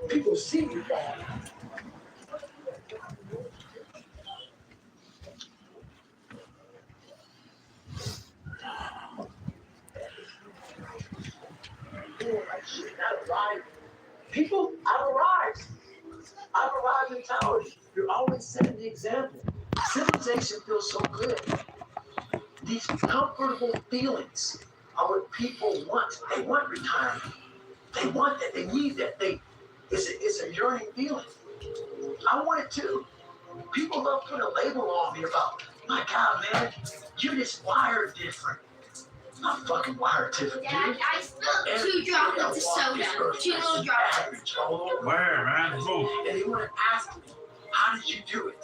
People see you fall. People, I've arrived. I've arrived mentality. You're always setting the example. Civilization feels so good. These comfortable feelings are what people want. They want retirement. They want that. They need that. It's a yearning feeling. I want it too. People love putting a label on me about, my God, man, you're just wired different. I'm fucking wired different, dude. Dad, I spilled 2 droplets of soda. 2 little droplets. Where, man? Who? And they want to ask me, how did you do it?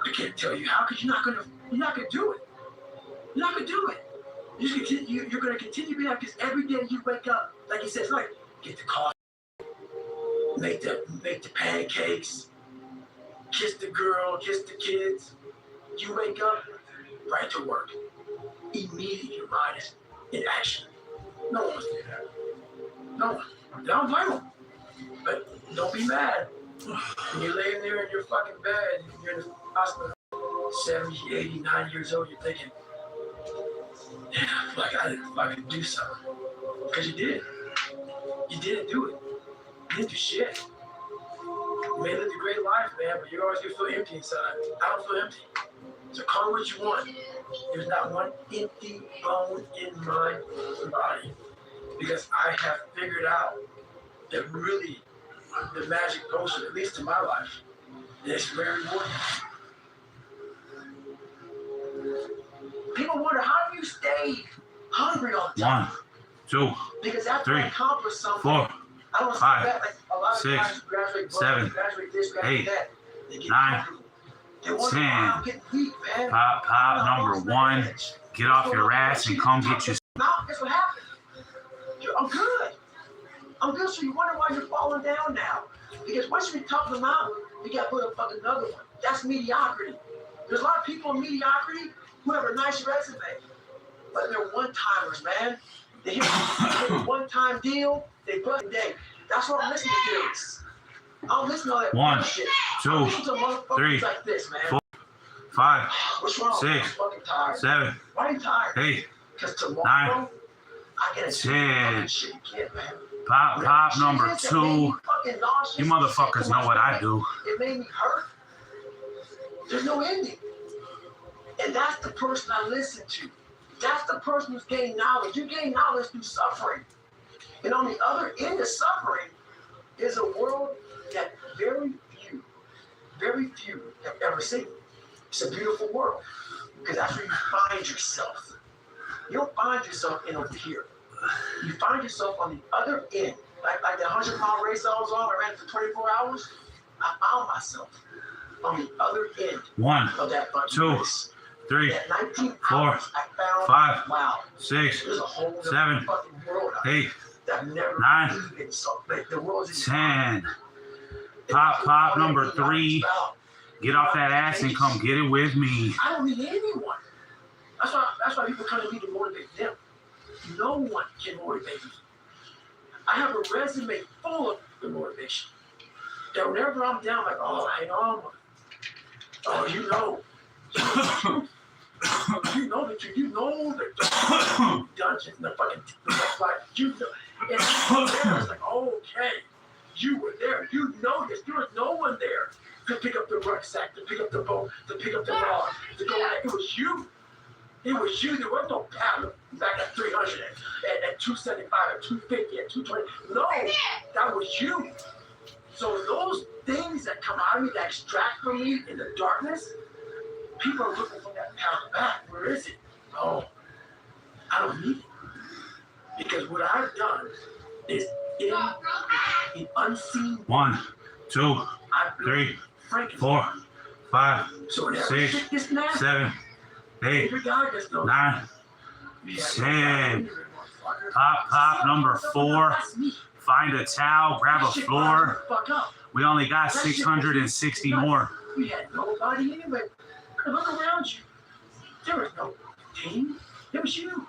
I can't tell you how, because you're not gonna do it. You're not gonna do it. You're gonna continue being that, because every day you wake up, like he says, like, get the coffee, make the pancakes, kiss the girl, kiss the kids. You wake up, right to work. Immediately your mind is in action. No one wants to do that. No one. I don't blame them. But don't be mad. When you're laying there in your fucking bed, you're in the hospital, 70, 80, 90 years old, you're thinking, yeah, like I didn't fucking do something. Because you did. You didn't do it. You didn't do shit. You may live a great life, man, but you're always going to feel empty inside. I don't feel empty. So call it what you want. There's not one empty bone in my body. Because I have figured out that really the magic potion, at least in my life, is very rewarding. People wonder, how do you stay hungry all the time? 1, 2, because after 3, I accomplish something, 4, I don't 5, like a lot of 6, guys graduate 7, graduate this, graduate 8, that. They get 9, hungry. They wonder 10. why I'm getting weak, man. Pop number 1. Get off your ass and come get your. Now, guess what happened? I'm good. I'm good, so you wonder why you're falling down now. Because once you top the mountain, you got to put up fucking another one. That's mediocrity. There's a lot of people in mediocrity who have a nice resume, but they're one-timers, man. They hit a one-time deal, they bust a day. That's what I'm listening to this. I don't listen to all that 1, shit. 2, 3, like this, man. 4, 5, What's wrong? 6, I'm fucking tired. 7, Why are you tired? 8, Because tomorrow, 9, I get a 10. shit again, man. Pop number 2. You motherfuckers know what I do. It made me hurt. There's no ending. And that's the person I listen to. That's the person who's gained knowledge. You gain knowledge through suffering. And on the other end of suffering is a world that very few have ever seen. It's a beautiful world. Because that's where you find yourself. You don't find yourself in over here. You find yourself on the other end. Like the 100-mile race I was on, I ran for 24 hours. I found myself on the other end 1, of that 2, race. 3, At 19 4, hours, I found, 5, wow, 6, there's a whole 7, fucking world out 8, that I've never 9, even saw. Like, the world's 10. Pop number 3. Get off that ass and come get it with me. I don't need anyone. That's why people come to me to motivate them. No one can motivate me. I have a resume full of the motivation. That whenever I'm down, like, oh, you know. You know the truth. You know the dungeons and the fucking like, you know. And it's like, okay, you were there. You know this. There was no one there to pick up the rucksack, to pick up the boat, to pick up the log, to go out. It was you. It was you. There was no paddle back at 300, at 275, at 250, at 220. No, that was you. So those things that come out of me, that extract from me in the darkness, people are looking for that power back. Where is it? Oh, I don't need it. Because what I've done is in an unseen 1, 2, 3, 4, 5, 6, 7, 8, 9, 10. Pop number 4. Find a towel, grab a floor. We only got 660 more. We had nobody anyway. Look around you. There was no team. It was you.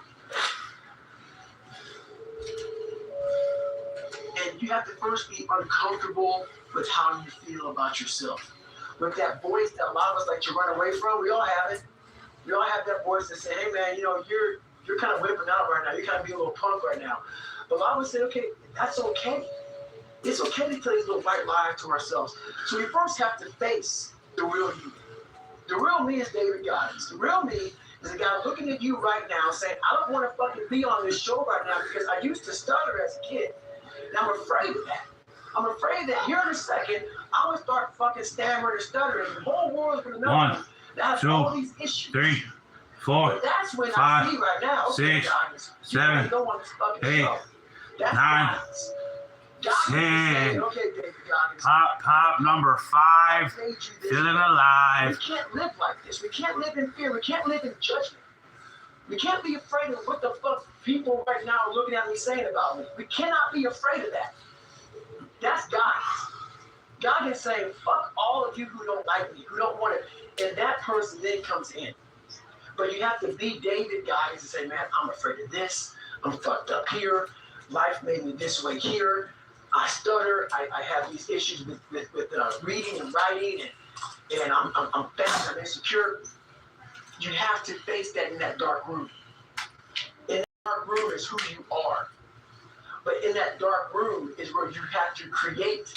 And you have to first be uncomfortable with how you feel about yourself. With that voice that a lot of us like to run away from, we all have it. We all have that voice that say, hey man, you know, you're kind of whipping out right now. You're kind of being a little punk right now. But a lot of us say, okay, that's okay. It's okay to tell these little white lies to ourselves. So we first have to face the real you. The real me is David Goggins. The real me is a guy looking at you right now saying, I don't want to fucking be on this show right now because I used to stutter as a kid. And I'm afraid of that. I'm afraid that here in a second, I'm going to start fucking stammering and stuttering. The whole world's going to know 1, that 2, all these issues. 3, 4, But that's when 5, I see right now, okay, 6, Goggins, 7, go on this fucking 8, show. That's 9, Goggins. 10. Okay, David Goggins. Pop number 5. Feeling alive. We can't live like this. We can't live in fear. We can't live in judgment. We can't be afraid of what the fuck people right now are looking at me saying about me. We cannot be afraid of that. That's God. God is saying, fuck all of you who don't like me, who don't want it. And that person then comes in. But you have to be David Goggins and say, man, I'm afraid of this. I'm fucked up here. Life made me this way here. I stutter. I have these issues with reading and writing, and I'm fast. I'm insecure. You have to face that in that dark room. In that dark room is who you are. But in that dark room is where you have to create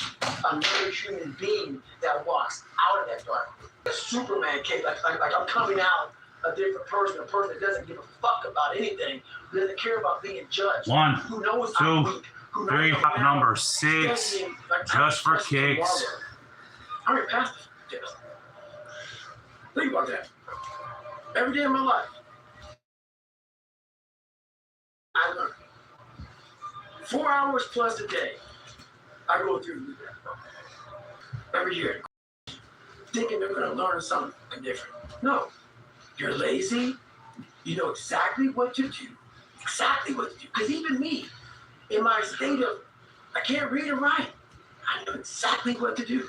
another human being that walks out of that dark room. A Superman case, like I'm coming out a different person, a person that doesn't give a fuck about anything, who doesn't care about being judged, 1, who knows 2, I'm weak. 3, pop number 6, just for kicks. I already passed the test. Think about that. Every day of my life, I learn. 4 hours plus a day, I go through that. Every year, thinking they're going to learn something different. No, you're lazy. You know exactly what to do. Exactly what to do. Because even me, in my state of, I can't read and write, I know exactly what to do.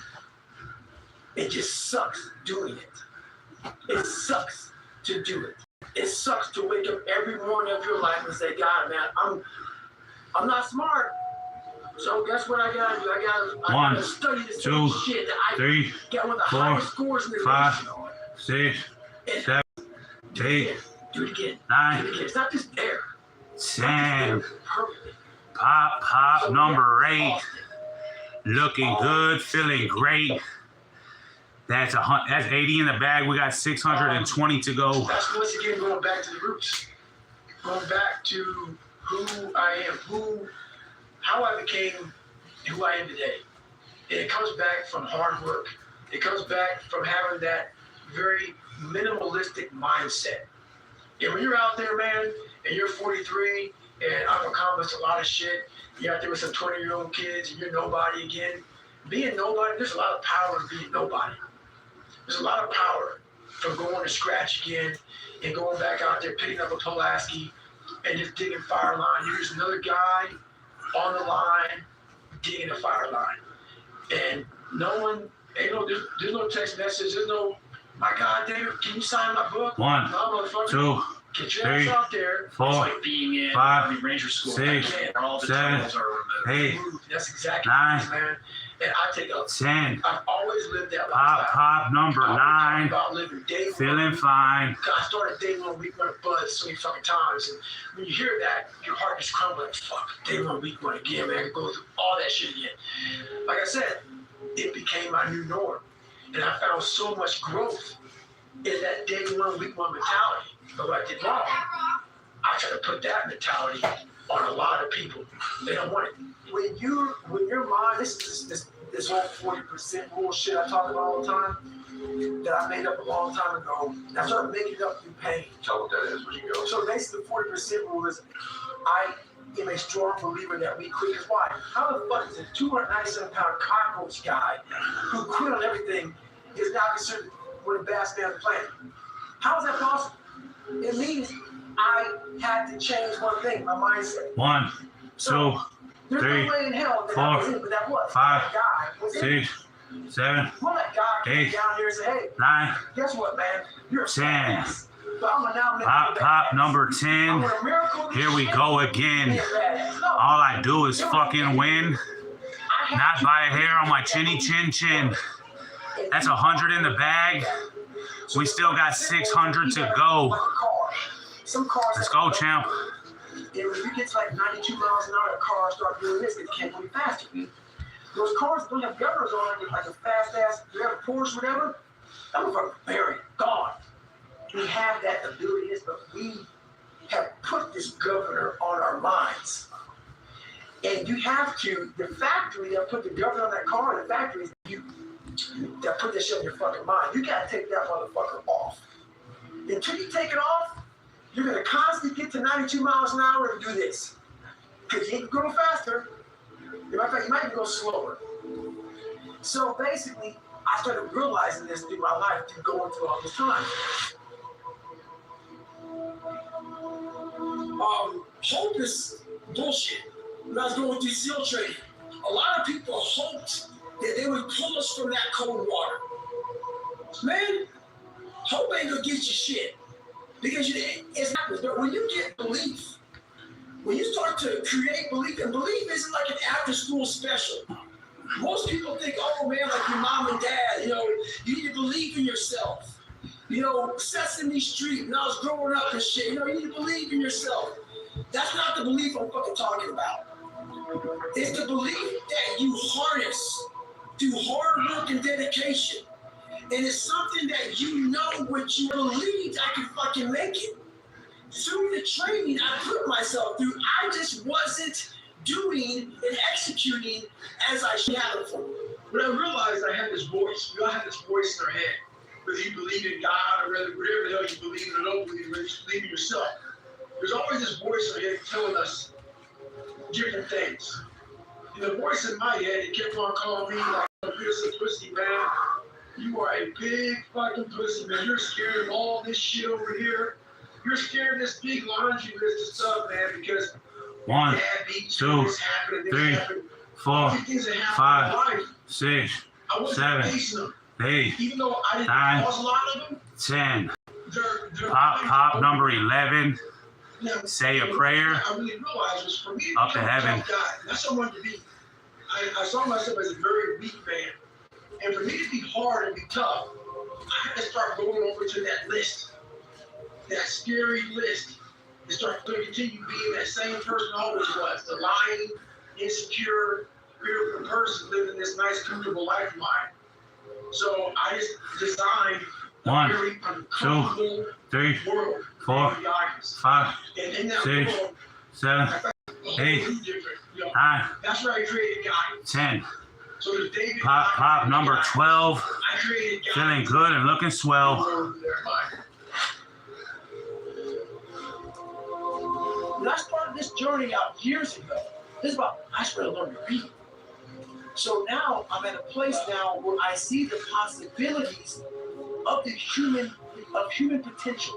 It just sucks doing it. It sucks to do it. It sucks to wake up every morning of your life and say, God, man, I'm not smart. So guess what I gotta do? I gotta study this 2, shit that I 3, get one of the 4, highest scores in the 5, nation on. 6, 7, 8, Do it again. 9, Do it again. It's not just there. 10. Perfectly. Pop So number we 8. have to Looking good, feeling great. That's 80 in the bag. We got 620 to go. That's once again going back to the roots. Going back to who I am, how I became who I am today. And it comes back from hard work. It comes back from having that very minimalistic mindset. And when you're out there, man, and you're 43, and I've accomplished a lot of shit, you're out there with some 20-year-old kids, and you're nobody again. Being nobody, there's a lot of power in being nobody. There's a lot of power from going to scratch again and going back out there, picking up a Pulaski and just digging fire line. Here's another guy on the line digging a fire line. And no one, there's no text message, there's no, my God, David, can you sign my book? 1, no, 2, get your 3, ass out there. 4, It's like being in 5, Army Ranger School. 6, all the 7, troubles are removed. 8, That's exactly 9, what it is, man. And I take up. 10. I've always lived that lifestyle. Pop number 9. About living day Feeling fine. I started day 1, week 1 of Buzz so many fucking times. And when you hear that, your heart just crumbles. Like, fuck, day 1, week 1 again, man. Go through all that shit again. Like I said, it became my new norm. And I found so much growth in that day 1, week 1 mentality. But what I did wrong, I try to put that mentality on a lot of people. They don't want it. When your mind, this whole 40% rule shit I talk about all the time, that I made up a long time ago, and I started making it up through pain. Tell what that is when you go. So basically the 40% rule is, I am a strong believer that we quit. Because why? How the fuck is a 297-pound cockroach guy who quit on everything is now considered one of the best man on the planet? How is that possible? It means I had to change one thing, my mindset. 1, 2, There's 3, no way in hell that 4, I was in, but that was. 5, That guy was in. 6, 7, Well, that guy came 8, down here and said, hey, 9, guess what, man? You're a 10. badass. But I'm gonna now make you a Pop badass. number I 10. want a miracle this Here we shit, go be a again. badass. No. All I do is fucking win. Not by a hair on my chinny chin chin. That's 100 in the bag. We still got 600 to go. Let's go, champ. And when you get to like 92 miles an hour, the car start doing this. It can't go any faster. Those cars don't have governors on it, like a fast ass, you have a Porsche, whatever. That motherfucker buried, gone. We have that ability, but we have put this governor on our minds. And you have to, the factory that put the governor on that car, the factory is you that put this shit in your fucking mind. You gotta take that motherfucker off. Until you take it off, you're gonna constantly get to 92 miles an hour and do this. Because you ain't going faster. In fact, you might even go slower. So basically, I started realizing this through my life, through going through all this time. Hope is bullshit. When I was going through SEAL training, a lot of people hoped that they would pull us from that cold water. Man, hope ain't gonna get you shit. Because it's not, but when you get belief, when you start to create belief, and belief isn't like an after-school special. Most people think, oh man, like your mom and dad, you need to believe in yourself. Sesame Street, when I was growing up and shit, you need to believe in yourself. That's not the belief I'm fucking talking about. It's the belief that you harness through hard work and dedication. And it's something that what you believed I could fucking make it. Through the training I put myself through, I just wasn't doing and executing as I should have for. When I realized I had this voice, we all have this voice in our head. Whether you believe in God or whatever the hell you believe in or don't believe in, whether you believe in yourself. There's always this voice in our head telling us different things. And the voice in my head, it kept on calling me like, you're a pussy, man. You are a big fucking pussy, man. You're scared of all this shit over here. You're scared of this big laundry list of stuff, man, because 1, 2, 3, 4, 5, 6, 7, 8, 9, 10. Pop number 11. Say a prayer. I really realized was for me to up to heaven. That's what I wanted to be. I saw myself as a very weak man. And for me to be hard and be tough, I had to start going over to that list. That scary list. And start to continue being that same person I always was. The lying, insecure, fearful person living this nice, comfortable life of mine. So I just designed a very uncomfortable 3, world 4, 5, 6, 7, 8, 9, that's where I created God. 10. So David Pop number 12. I created God. Feeling good and looking swell. When I started this journey out years ago, I started learning to read. So now I'm at a place now where I see the possibilities of the human potential.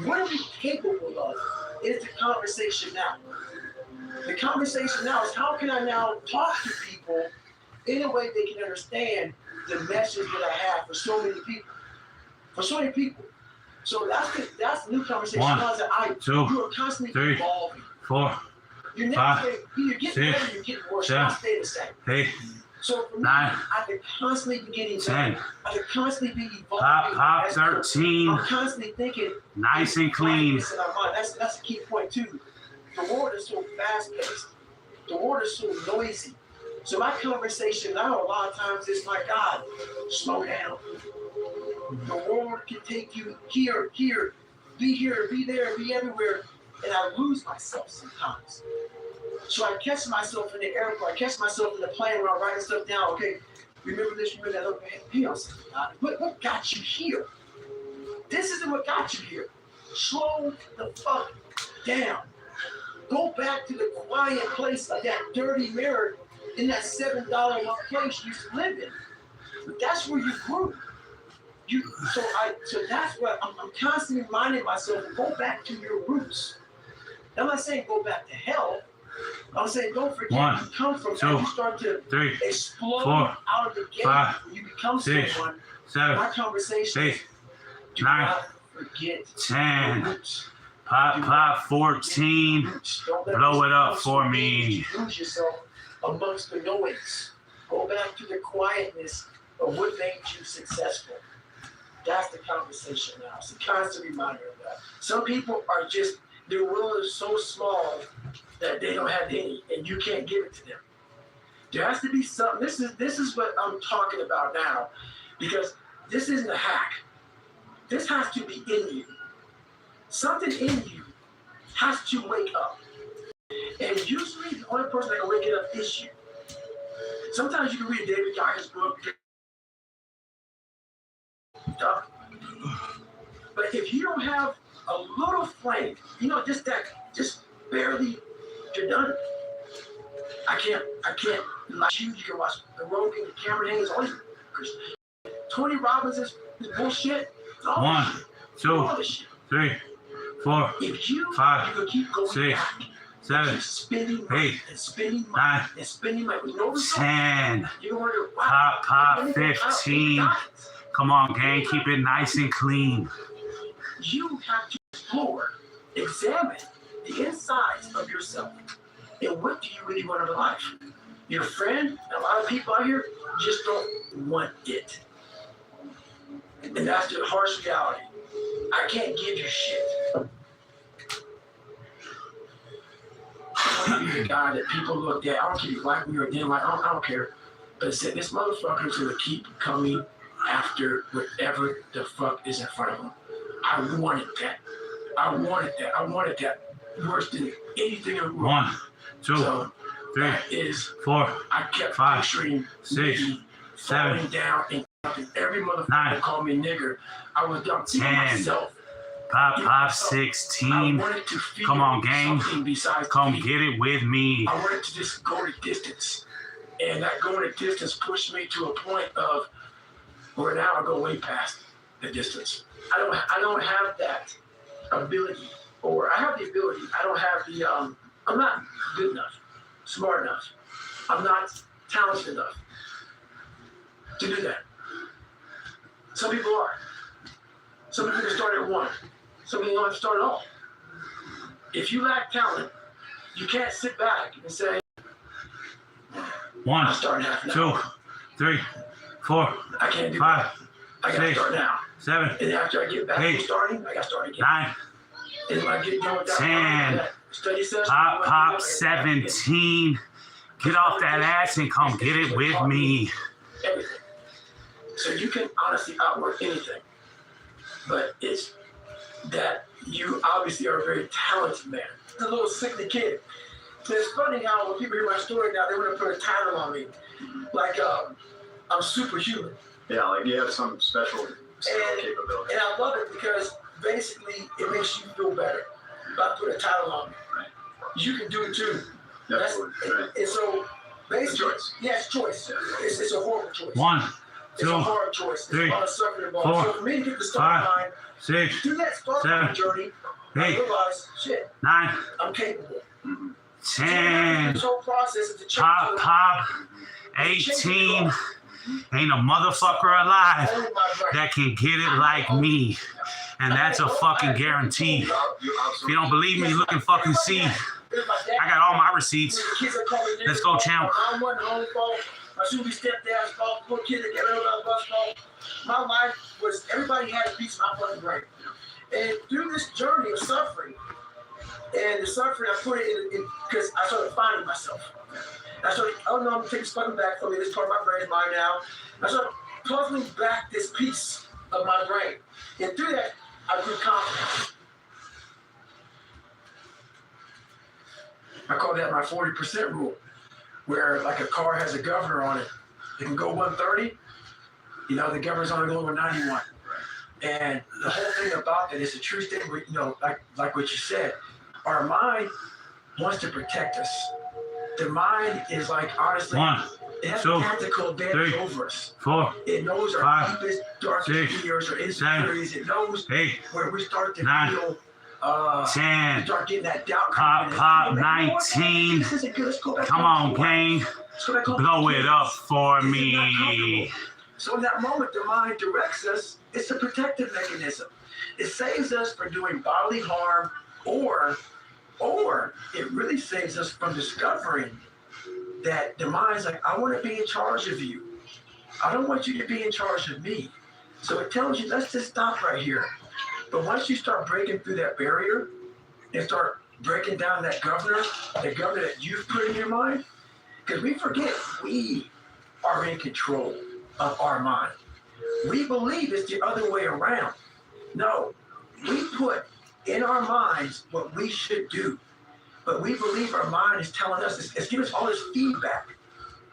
What are we capable of? Is the conversation now. The conversation now is how can I now talk to people in a way they can understand the message that I have for so many people. So that's the new conversation. 1, 2, you are constantly 3, evolving. 4, You're never 5, you're getting 6, better, you're getting worse. 7, I'll stay the same. 8, So for me, 9, I can constantly be getting 10. better. I can constantly be evolving. Pop 13. I'm constantly thinking. Nice and clean. That's a key point too. The world is so fast-paced. The world is so noisy. So my conversation now, a lot of times, is my God, slow down. The world can take you here, be there, be everywhere, and I lose myself sometimes. So I catch myself in the airport, I catch myself in the plane when I'm writing stuff down. Okay, remember this, remember that. Okay, hang on a second. What got you here? This isn't what got you here. Slow the fuck down. Go back to the quiet place of that dirty mirror in that $7 a month place you used to live in. But that's where you grew. So that's what I'm constantly reminding myself, go back to your roots. I'm not saying go back to hell. I'm saying don't forget where you come from. 2, you start to 3, explode 4, out of the gate, 5, when you become 6, someone. 7, My conversation 8, do 9, not forget 10. your roots. Pop 14. Don't let Blow this it up come for to me. you lose yourself amongst the noise. Go back to the quietness of what made you successful. That's the conversation now. It's a constant reminder of that. Some people are just, their world is so small that they don't have any, and you can't give it to them. There has to be something. This is what I'm talking about now, because this isn't a hack. This has to be in you. Something in you has to wake up. And usually the only person that can wake it up is you. Sometimes you can read David Goggins' book, but if you don't have a little flame, just barely, you're done. I can't like you can watch the Rogan, the Cameron Hayes, all these Tony Robbins is bullshit. 1, 2, 3, 4, if you 5, can keep going 6, back, 7, spending 8, and spending 9, and spending money with no result, 10. you wonder, wow, Pop 15. Come on, gang. Keep it nice and clean. You have to explore, examine the insides of yourself. And what do you really want out of life? Your friend, and a lot of people out here just don't want it. And that's the harsh reality. I can't give you shit. I want to be the guy that people look at. I don't care if you like me or didn't like. I don't care. But said this motherfucker's gonna keep coming after whatever the fuck is in front of him. I wanted that. I wanted that worse than anything in the world. 1, 2, So 3, that is 4, I kept 5, picturing 6, me 7, falling down and every motherfucker 9, that called me nigger. I was done 10. myself. Pop I 16. wanted to feel Come on, gang. something besides Come me. get it with me. I wanted to just go the distance. And that going the distance pushed me to a point of where now I go way past the distance. I don't have that ability, or I have the ability. I don't have the I'm not good enough, smart enough. I'm not talented enough to do that. Some people are. Some people can start at 1. Some people don't have to start at all. If you lack talent, you can't sit back and say, 1, I'll start now. 2, 3, 4, I can't do 5, that. I gotta 6, start now. 7, And then after I get back 8, to starting, I gotta start again. 9, And when I get done with that, 10. that study session, Pop 17. Get off that ass and come get it with me. everything. So you can honestly outwork anything. But it's that you obviously are a very talented man. The little sickly kid. So it's funny how when people hear my story now, they want to put a title on me. Like, I'm superhuman. Yeah, like you have some special capability. And I love it because basically it makes you feel better. If I put a title on me, Right. you can do it too. Absolutely. Right. And so basically, It's a choice. yeah, it's choice. Yeah. It's a horrible choice. 1, It's 2, a hard choice. three, There's a lot of suffering involved. 4, So for me to get the start 5, line, 6, through that start 7, line journey, I 8, realized, shit, 9, I'm capable. 10. This whole process is to change Pop 18. Ain't a motherfucker alive that can get it like me. And that's a fucking guarantee. If you don't believe me, look and fucking see. I got all my receipts. Let's go, champ. My one home fault, my soon-be stepdad's fault, poor kid that got rid of my bus fault. My life was, everybody had a piece of my fucking brain. And through this journey of suffering, and the suffering, I put it in because I started finding myself. I started, oh no, I'm gonna take this fucking back from me. This part of my brain is mine now. I started puzzling back this piece of my brain. And through that, I grew confidence. I call that my 40% rule, where like a car has a governor on it. It can go 130, the governor's only going with 91. And the whole thing about that is a true statement, like what you said. Our mind wants to protect us. The mind is like, honestly, 1, it has 2, a tactical advantage 3, over us. 4, It knows our 5, deepest, darkest 6, fears or insecurities. It knows 8, where we start to 9, feel, 10. start getting that doubt. Pop 19. This isn't good. Let's go back. Come on, gang. Let's go back home. Blow it up for me. So in that moment, the mind directs us. It's a protective mechanism. It saves us from doing bodily harm, or it really saves us from discovering that the mind's like, I want to be in charge of you. I don't want you to be in charge of me. So it tells you, let's just stop right here. But once you start breaking through that barrier and start breaking down that governor that you've put in your mind, because we forget we are in control of our mind. We believe it's the other way around. No, we put in our minds what we should do, but we believe our mind is telling us, it's giving us all this feedback.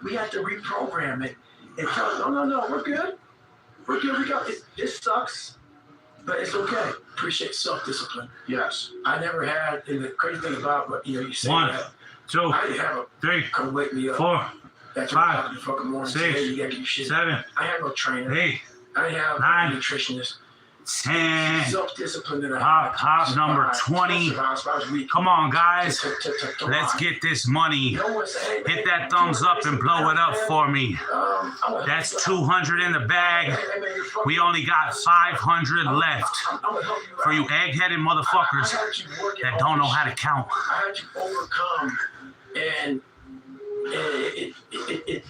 We have to reprogram it and tell us, no, we're good. We're good, we got this. This sucks, but it's okay. Appreciate self-discipline. Yes. I never had, and the crazy thing about, but you say 1, that. 2, I didn't have a 3, come wake me up. 4, That's 5, 6, you gotta keep shit. 7, I had no trainer. 8, I didn't have 9, a nutritionist. 10. Self-discipline that I had. Pop number 20. Come on, guys. Let's get this money. Hit that thumbs up and blow it up for me. That's 200 in the bag. We only got 500 left. For you egg-headed motherfuckers that don't know how to count. I had to overcome, and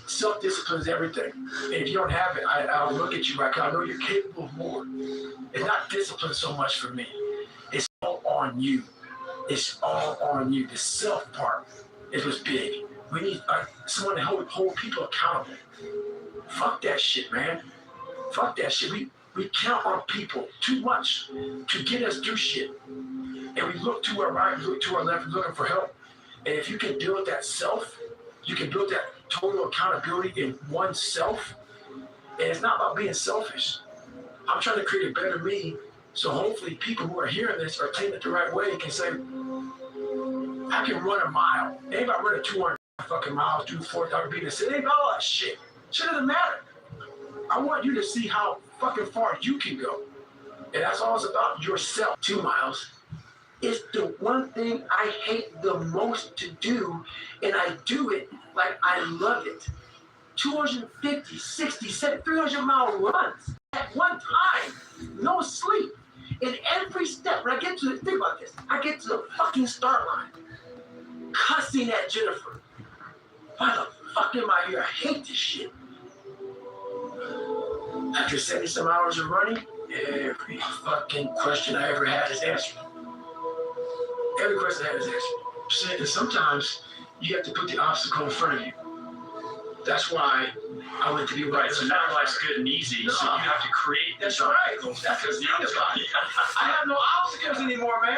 self-discipline is everything. And if you don't have it, I'll look at you like, I know you're capable of more. It's not discipline so much for me. It's all on you. It's all on you. The self part is what's big. We need someone to hold people accountable. Fuck that shit, man. Fuck that shit. We count on people too much to get us through shit. And we look to our right, we look to our left, looking for help. And if you can build that self, you can build that total accountability in oneself. And it's not about being selfish. I'm trying to create a better me, so hopefully people who are hearing this are taking it the right way and can say, I can run a mile. It ain't about running 200 fucking miles, do 4,000 beats. It ain't about all that shit. Shit doesn't matter. I want you to see how fucking far you can go. And that's all it's about, yourself. 2 miles. It's the one thing I hate the most to do, and I do it like I love it. 250, 60, 70, 300-mile runs at one time, no sleep. In every step, when I get to the, think about this, I get to the fucking start line, cussing at Jennifer. Why the fuck am I here? I hate this shit. After 70-some hours of running, every fucking question I ever had is answered. Every question I had is answered. And sometimes you have to put the obstacle in front of you. That's why I went to be Right, so now life's good and easy, so you have to create That's right. That's the thing about it. I have no obstacles anymore, man.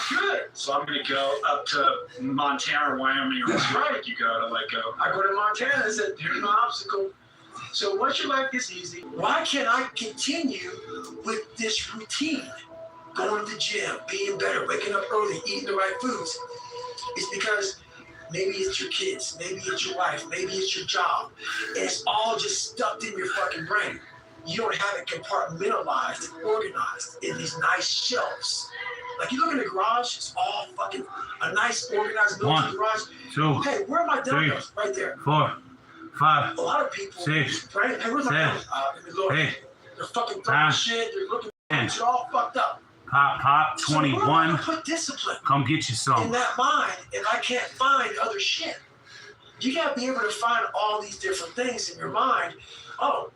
Good. So I'm going to go up to Montana or Wyoming or wherever you go to let go. I go to Montana and said, here's my obstacle. So once your life gets easy, why can't I continue with this routine? Going to the gym, being better, waking up early, eating the right foods. It's because maybe it's your kids, maybe it's your wife, maybe it's your job. And it's all just stuffed in your fucking brain. You don't have it compartmentalized and organized in these nice shelves. Like you look in the garage, it's all fucking a nice organized military garage. 2, Hey, where are my dumbbells? Right there. 4, 5, A lot of people, 6, right? Hey, where's my 7, dumbbells? 8, They're fucking throwing shit, they're looking, it's all fucked up. Pop 21. So put discipline Come get you in some. that mind if I can't find other shit. You gotta be able to find all these different things in your mind. Oh,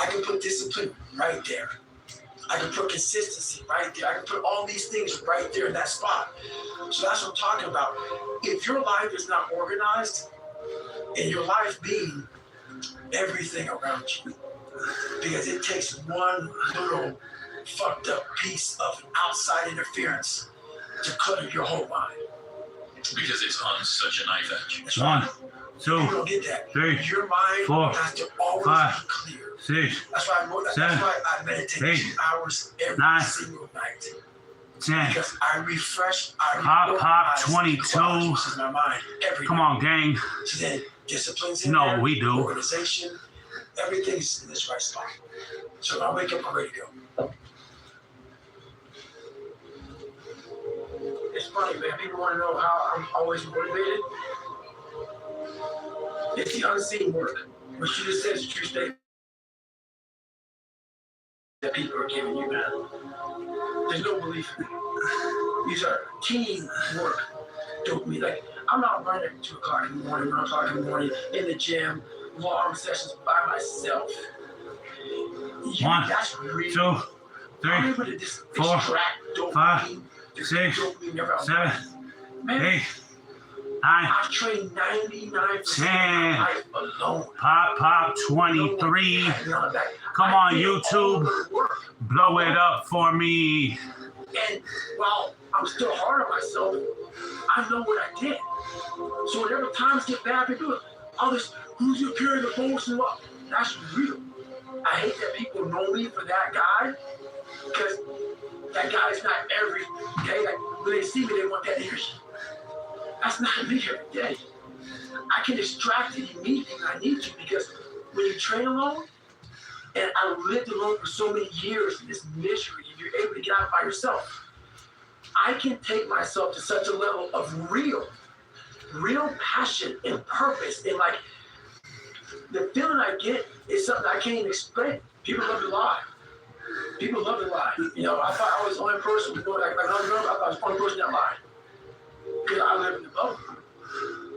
I can put discipline right there. I can put consistency right there. I can put all these things right there in that spot. So that's what I'm talking about. If your life is not organized, and your life being everything around you, because it takes one little fucked up piece of outside interference to clutter your whole mind. Because it's on such a knife edge. That's right. 1, 2, You don't get that. 3, Your mind 4, has to always 5, be clear. 6, That's why I meditate 8, 2 hours every 9, single night. 10. Because I refresh, Pop 22. This is my mind every Come night. on, gang. So then disciplines in No, there, we do. organization, everything's in this right spot. So when I wake up, I'm ready to go. It's funny, man. People want to know how I'm always motivated. It's the unseen work. What you just said is a true statement that people are giving you, man. There's no belief in it. These are team work. Dopamine. Like, I'm not running at 2 o'clock in the morning, 1 o'clock in the morning, in the gym, long sessions by myself. One, that's real. 2, 3, 4, 5, 6, 7, 8, 9. I've trained 99% of my life alone. Pop 23. Come on, YouTube. Blow it up for me. And while I'm still hard on myself, I know what I did. So whenever times get bad, people do all this, who's your carrying the most and what? That's real. I hate that people know me for that guy, because that guy is not every day. Like, when they see me, they want that energy. That's not me every day. I can extract it immediately when I need to, because when you train alone, and I lived alone for so many years in this misery, and you're able to get out by yourself, I can take myself to such a level of real passion and purpose, and like, the feeling I get is something I can't even explain. People love to lie. People love to lie. You know, I thought I was the only person, like I thought I was the only person that lied. Because I live in the bubble.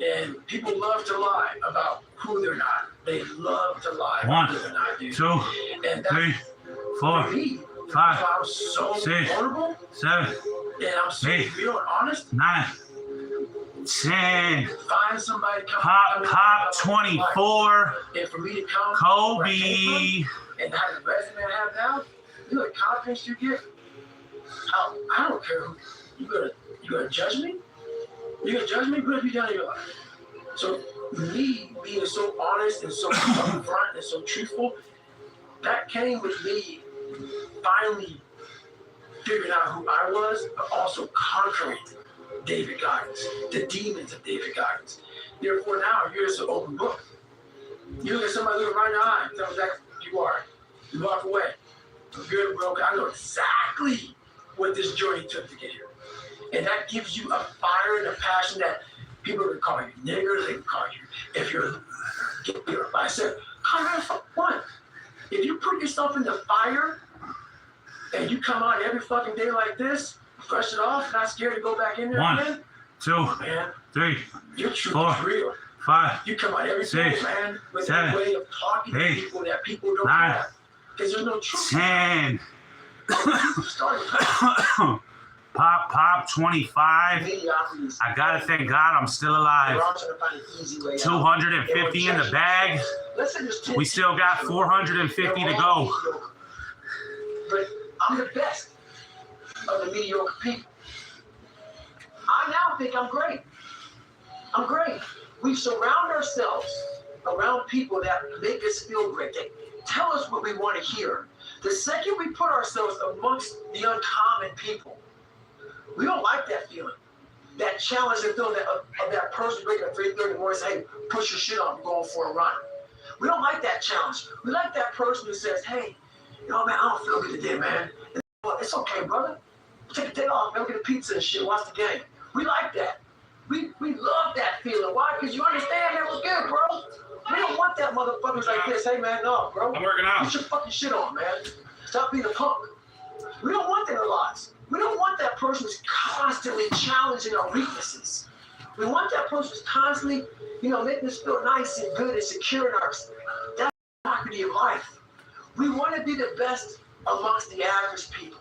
And people love to lie about who they're not. They love to lie about who they're not, dude. 2, and 3, 4, me, 5, I'm so 6, vulnerable, 7, and I'm so 8, real and honest. 9, 10. Find somebody come Pop 24. and for me to come Kobe. and have the resume I have now, you know the confidence you get. I don't care. You gonna judge me? You gonna judge me? What have you done in your life? So me being so honest and so upfront and so truthful, that came with me finally figuring out who I was, but also conquering David Goggins, the demons of David Goggins. Therefore now you're just an open book. You look at somebody looking right in the eye and tell them exactly who you are. You walk away. I'm good, bro. I know exactly what this journey took to get here. And that gives you a fire and a passion that people can call you nigger, they can call you, if you're like I said, call you fuck one. If you put yourself in the fire and you come out every fucking day like this, brush it off, not scared to go back in there 1, again, 2, man, 3, your truth 4, is real. 5, You come out every 6, day, man, with 7, a way of talking 8, to people that people don't 9, have. Because there's no truth. 10. Started. Pop 25. I gotta thank God I'm still alive. 250 in the bag. We still got 450 to go. But I'm the best of the mediocre people. I now think I'm great. I'm great. We surround ourselves around people that make us feel great. They tell us what we want to hear. The second we put ourselves amongst the uncommon people, we don't like that feeling. That challenge and feeling of that person waking up at 3:30 in the morning and saying, hey, push your shit on, I'm going for a run. We don't like that challenge. We like that person who says, hey, you know, man, I don't feel good today, man. And, well, it's okay, brother. Take a day off, man, get a pizza and shit, watch the game. We like that. We love that feeling. Why? Because you understand that was good, bro. We don't want that motherfuckers like this. Hey, man, no, bro. I'm working out. Put your fucking shit on, man. Stop being a punk. We don't want that in our lives. We don't want that person who's constantly challenging our weaknesses. We want that person who's constantly, making us feel nice and good and secure in our. That's the property of life. We want to be the best amongst the average people.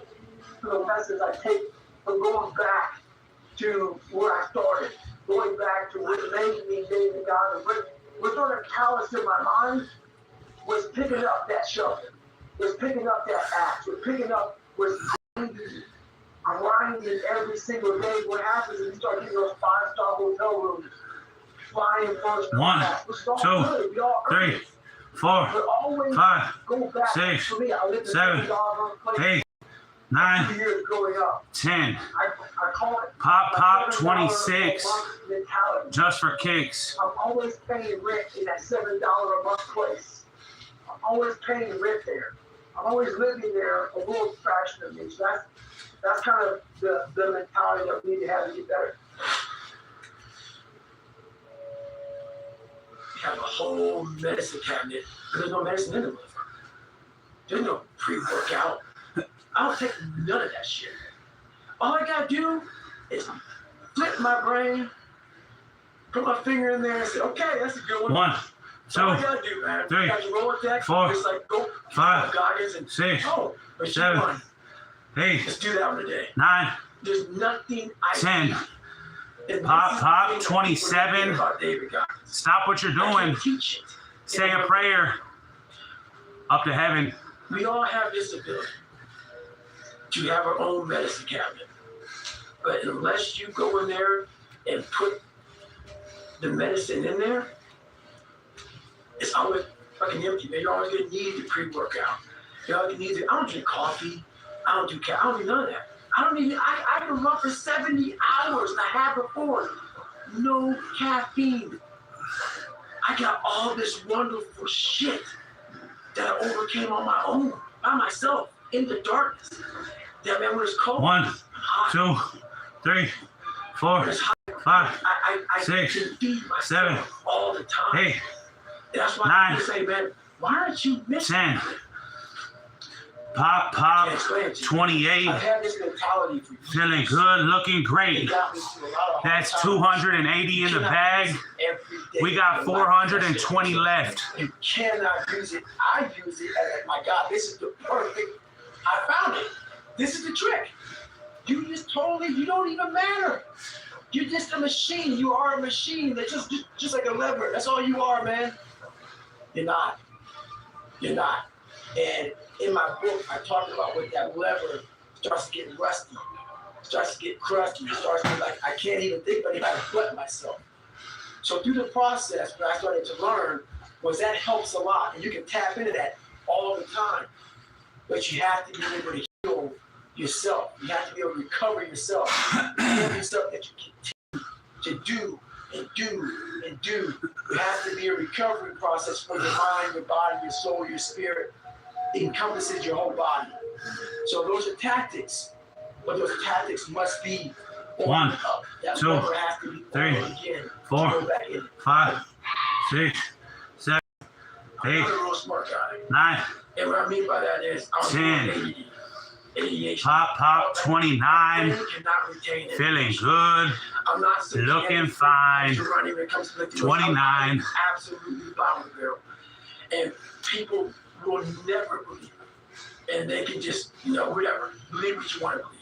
The lessons I take from going back to where I started, going back to what made me David Goggins. What's on the callous in my mind was picking up that shovel, was picking up that axe, was grinding every single day. What happens is you start getting those 5-star hotel rooms, flying first. 1, 2, 3, 4, 5, 6, 7, 8, 9, 10. Pop 26. Just for kicks. I'm always paying rent in that $7 a month place. I'm always paying rent there. I'm always living there a little fraction of me. So that's kind of the mentality that we need to have to get better. We have a whole medicine cabinet, but there's no medicine in the motherfucker. There's no pre-workout. I don't take none of that shit. All I gotta do is flip my brain put my finger in there and say, okay, that's a good one. 1, 2, all you gotta do, man. 3, You got your roller deck, 4, just like go 5, goggles and 6, oh, but 7, 8, let's do that one today. 9, There's nothing I 10. and Pop, this is the thing that people 27. forget about David Goggins. Stop what you're I doing. can't teach it. Say a prayer up to heaven. We all have this ability to have our own medicine cabinet. But unless you go in there and put the medicine in there, it's always fucking empty. Man, you're always gonna need the pre-workout. You're always gonna need I don't drink coffee. I don't do I don't do none of that. I can run for 70 hours and a half before. No caffeine. I got all this wonderful shit that I overcame on my own, by myself, in the darkness. That man, when it's cold, 1, 2, 3, 4, 5, I 6, can feed myself 7, all the time. 8, That's why 9, people say, man, why aren't you missing? 10. Pop, 28. I've had this mentality for years. Feeling good, looking It great. got me through a lot of That's hard times. 280 in the bag. Every day We got of my life. 420 left. You cannot use it. I use it as, my God, this is the perfect. I found it. This is the trick. You don't even matter. You're just a machine. You are a machine. That's just like a lever. That's all you are, man. You're not. You're not. And in my book, I talked about what that lever starts to get rusty, starts to get crusty, starts to get like, I can't even think about it if I butt myself. So through the process, what I started to learn was that helps a lot. And you can tap into that all the time. But you have to be able to heal yourself. You have to be able to recover yourself. Every stuff that you continue to do and do and do. It has to be a recovery process for your mind, your body, your soul, your spirit. It encompasses your whole body. So those are tactics, but those tactics must be 1, 2, 3, 4, 5, 6, 7, 8, I'm a real smart guy. 9, And what I mean by that is, I'm 10. ADHD. Pop, 29. Cannot retain it. Feeling good. I'm not Looking fine. 29. Absolutely bottom of the barrel. And people will never believe it. And they can just, whatever, believe what you want to believe.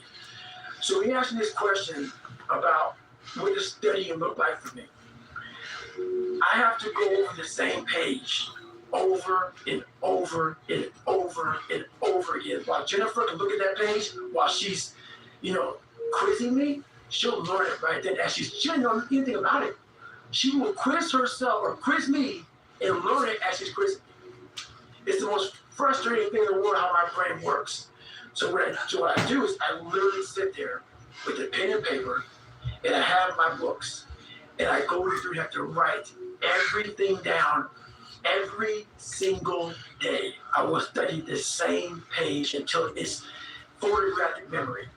So he asked me this question about what does studying look like for me. I have to go over the same page over and over and over and over again. While Jennifer can look at that page while she's, quizzing me, she'll learn it right then. As she doesn't know anything about it. She will quiz herself or quiz me and learn it as she's quizzing me. It's the most frustrating thing in the world how my brain works. So what I do is I literally sit there with a pen and paper and I have my books and I go through and have to write everything down every single day. I will study the same page until it's photographic memory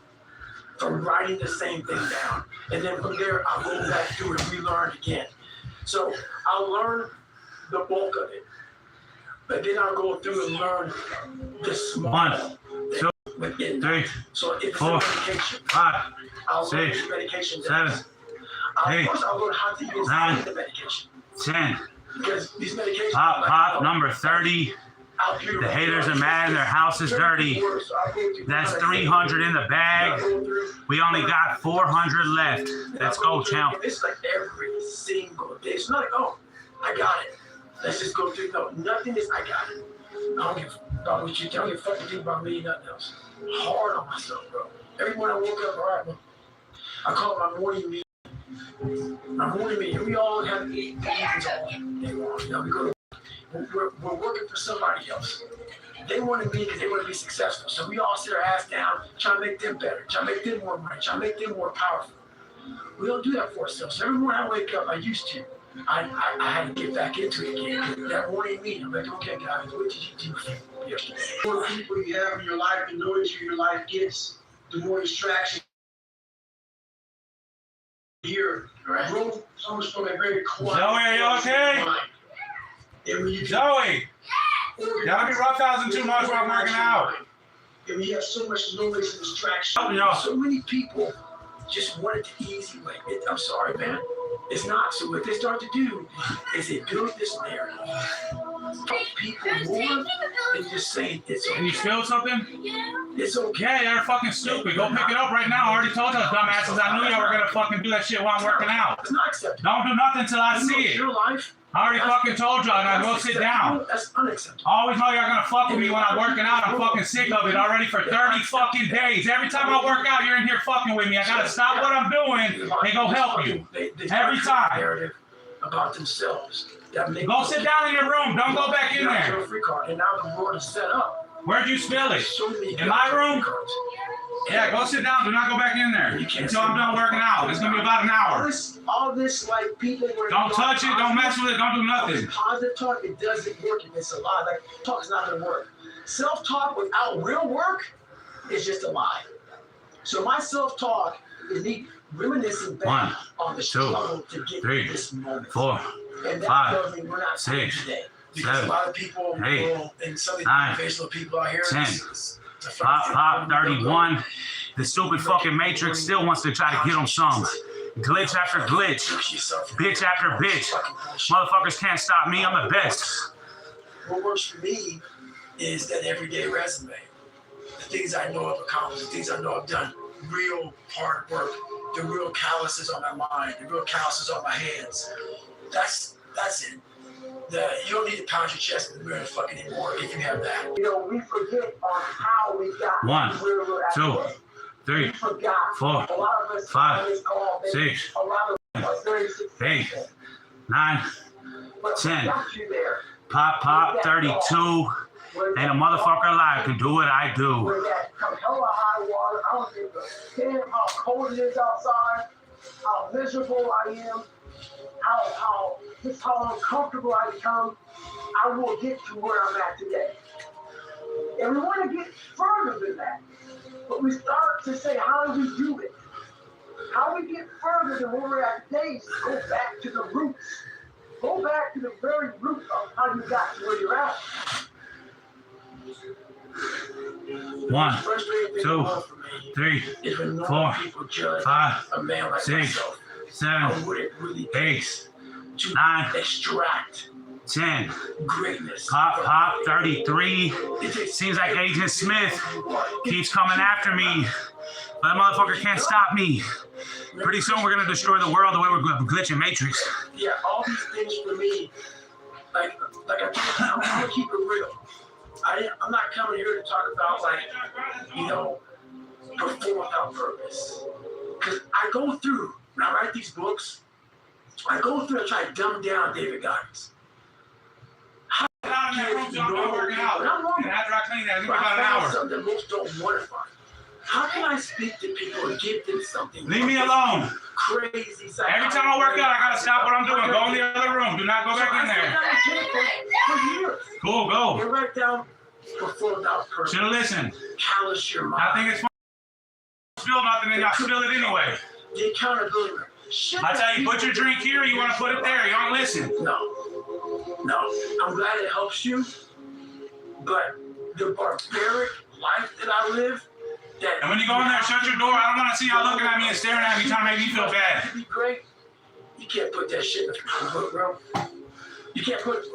from writing the same thing down. And then from there, I'll go back through and relearn again. So I'll learn the bulk of it. But then I'll go through and learn the small 1, 2, 3, so if it's 4, medication, 5, I'll learn 6, the medication 7, does. 8, First, I'll learn how to use 9, the medication. 10. Because these medications Pop, number 30. The haters are mad and their house is dirty. That's 300 in the bag. We only got 400 left. Let's go, champ. It's like every single day. It's not like, oh, I got it. Let's just go through. No, nothing is, I got it. I don't give about what you tell me, fucking think about me, nothing else. Hard on myself, bro. Every morning I woke up, all right, bro. I call it my morning meeting. My morning meeting. We all have meetings all day long. We go to we're working for somebody else. They want to be because they want to be successful. So we all sit our ass down, try to make them better, try to make them more money, try to make them more powerful. We don't do that for ourselves. So every morning I wake up, I used to. I had to get back into it again. That morning meeting, I'm like, okay, guys, what did you do yesterday? The more people you have in your life, the noisier your life gets, the more distraction. Here, right? Almost from a very quiet. Zoe, are you okay? Zoe! Y'all be roughhousing too much while I'm working out. And we have so much noise and distraction. Oh, yeah. So many people just want it the easy way. I'm sorry, man. It's not. So what they start to do is they build this narrative. People more than just saying it's okay. Can you spill something? It's okay. Yeah, you're fucking stupid. Go pick it up right now. I already told y'all dumbasses. I knew y'all were gonna fucking do that shit while I'm working out. It's not acceptable. Don't do nothing till I see it. Your life. I already fucking told y'all. Now go sit down. That's unacceptable. I always know y'all gonna fuck with me when I'm working out. I'm fucking sick of it already for 30 fucking days. Every time I work out, you're in here fucking with me. I gotta stop what I'm doing and go help you. Every time. Narrative about themselves. Go sit down in your room. Don't go back in there. And now the world is set up. Where'd you spill it? In my room? Yeah, go sit down. Do not go back in there until I'm done working out. It's gonna be about an hour. All this like people were. Don't touch it. Don't mess with it. Don't do nothing. Positive talk, it doesn't work if it's a lie. Like talk is not gonna work. Self-talk without real work is just a lie. So my self-talk is me reminiscing back on the struggle to get to this moment. 4, and that 5, we're not 6, today. Because 7, a lot of people, 8, and some of these 9, Facebook people out here, 10, Pop 31. The stupid fucking Matrix still wants to try to get them some. Glitch after glitch. Bitch after bitch. Motherfuckers can't stop me. I'm the best. What works for me is that everyday resume. The things I know I've accomplished, the things I know I've done. Real hard work. The real calluses on my mind. The real calluses on my hands. That's it. You don't need to pound your chest in the mirror fucking anymore if you have that. You know, we forget on how we got 1, where we're at 2, today. 3, 4, 5, 6, 7, 8, 9, 10. Pop 32. Ain't a motherfucker alive can do what I do. Come hell or high water, I don't give a damn how cold it is outside, how miserable I am, how uncomfortable I become. I will get to where I'm at today. And we want to get further than that. But we start to say, how do we do it? How do we get further than where we're at today is to go back to the roots. Go back to the very root of how you got to where you're at. 1, 2, 3, 4, 5, 6, 7, 8, 9, extract 10. greatness. Pop 33. Seems like Agent Smith keeps coming after me. But that motherfucker can't stop me. Pretty soon we're gonna destroy the world the way we're glitching Matrix. Yeah, all these things for me, like I'm gonna keep it real. I'm not coming here to talk about perform without purpose. Because I go through, when I write these books, I go through and try to dumb down David Goggins. Get out of that room, so I'm done working out. And after I clean that, it's gonna be about an hour. Something that most don't want to find. How can I speak to people and give them something? Leave me alone. Crazy. Every time I work out, I gotta stop what I'm doing. Go in the other room. Do not go back in there. For years. Cool, go. You write down perform without purpose. Should've listened. Callous your mind. I think it's fun. Spill nothing, and y'all spill it anyway. The accountability. I tell you, put your drink here. You want to put it there. You don't listen. No. I'm glad it helps you, but the barbaric life that I live. And when you go in there, shut your door. I don't want to see y'all looking at me and staring at me, trying to make me feel bad. It'd be great. You can't put that shit in the book, bro. You can't put it.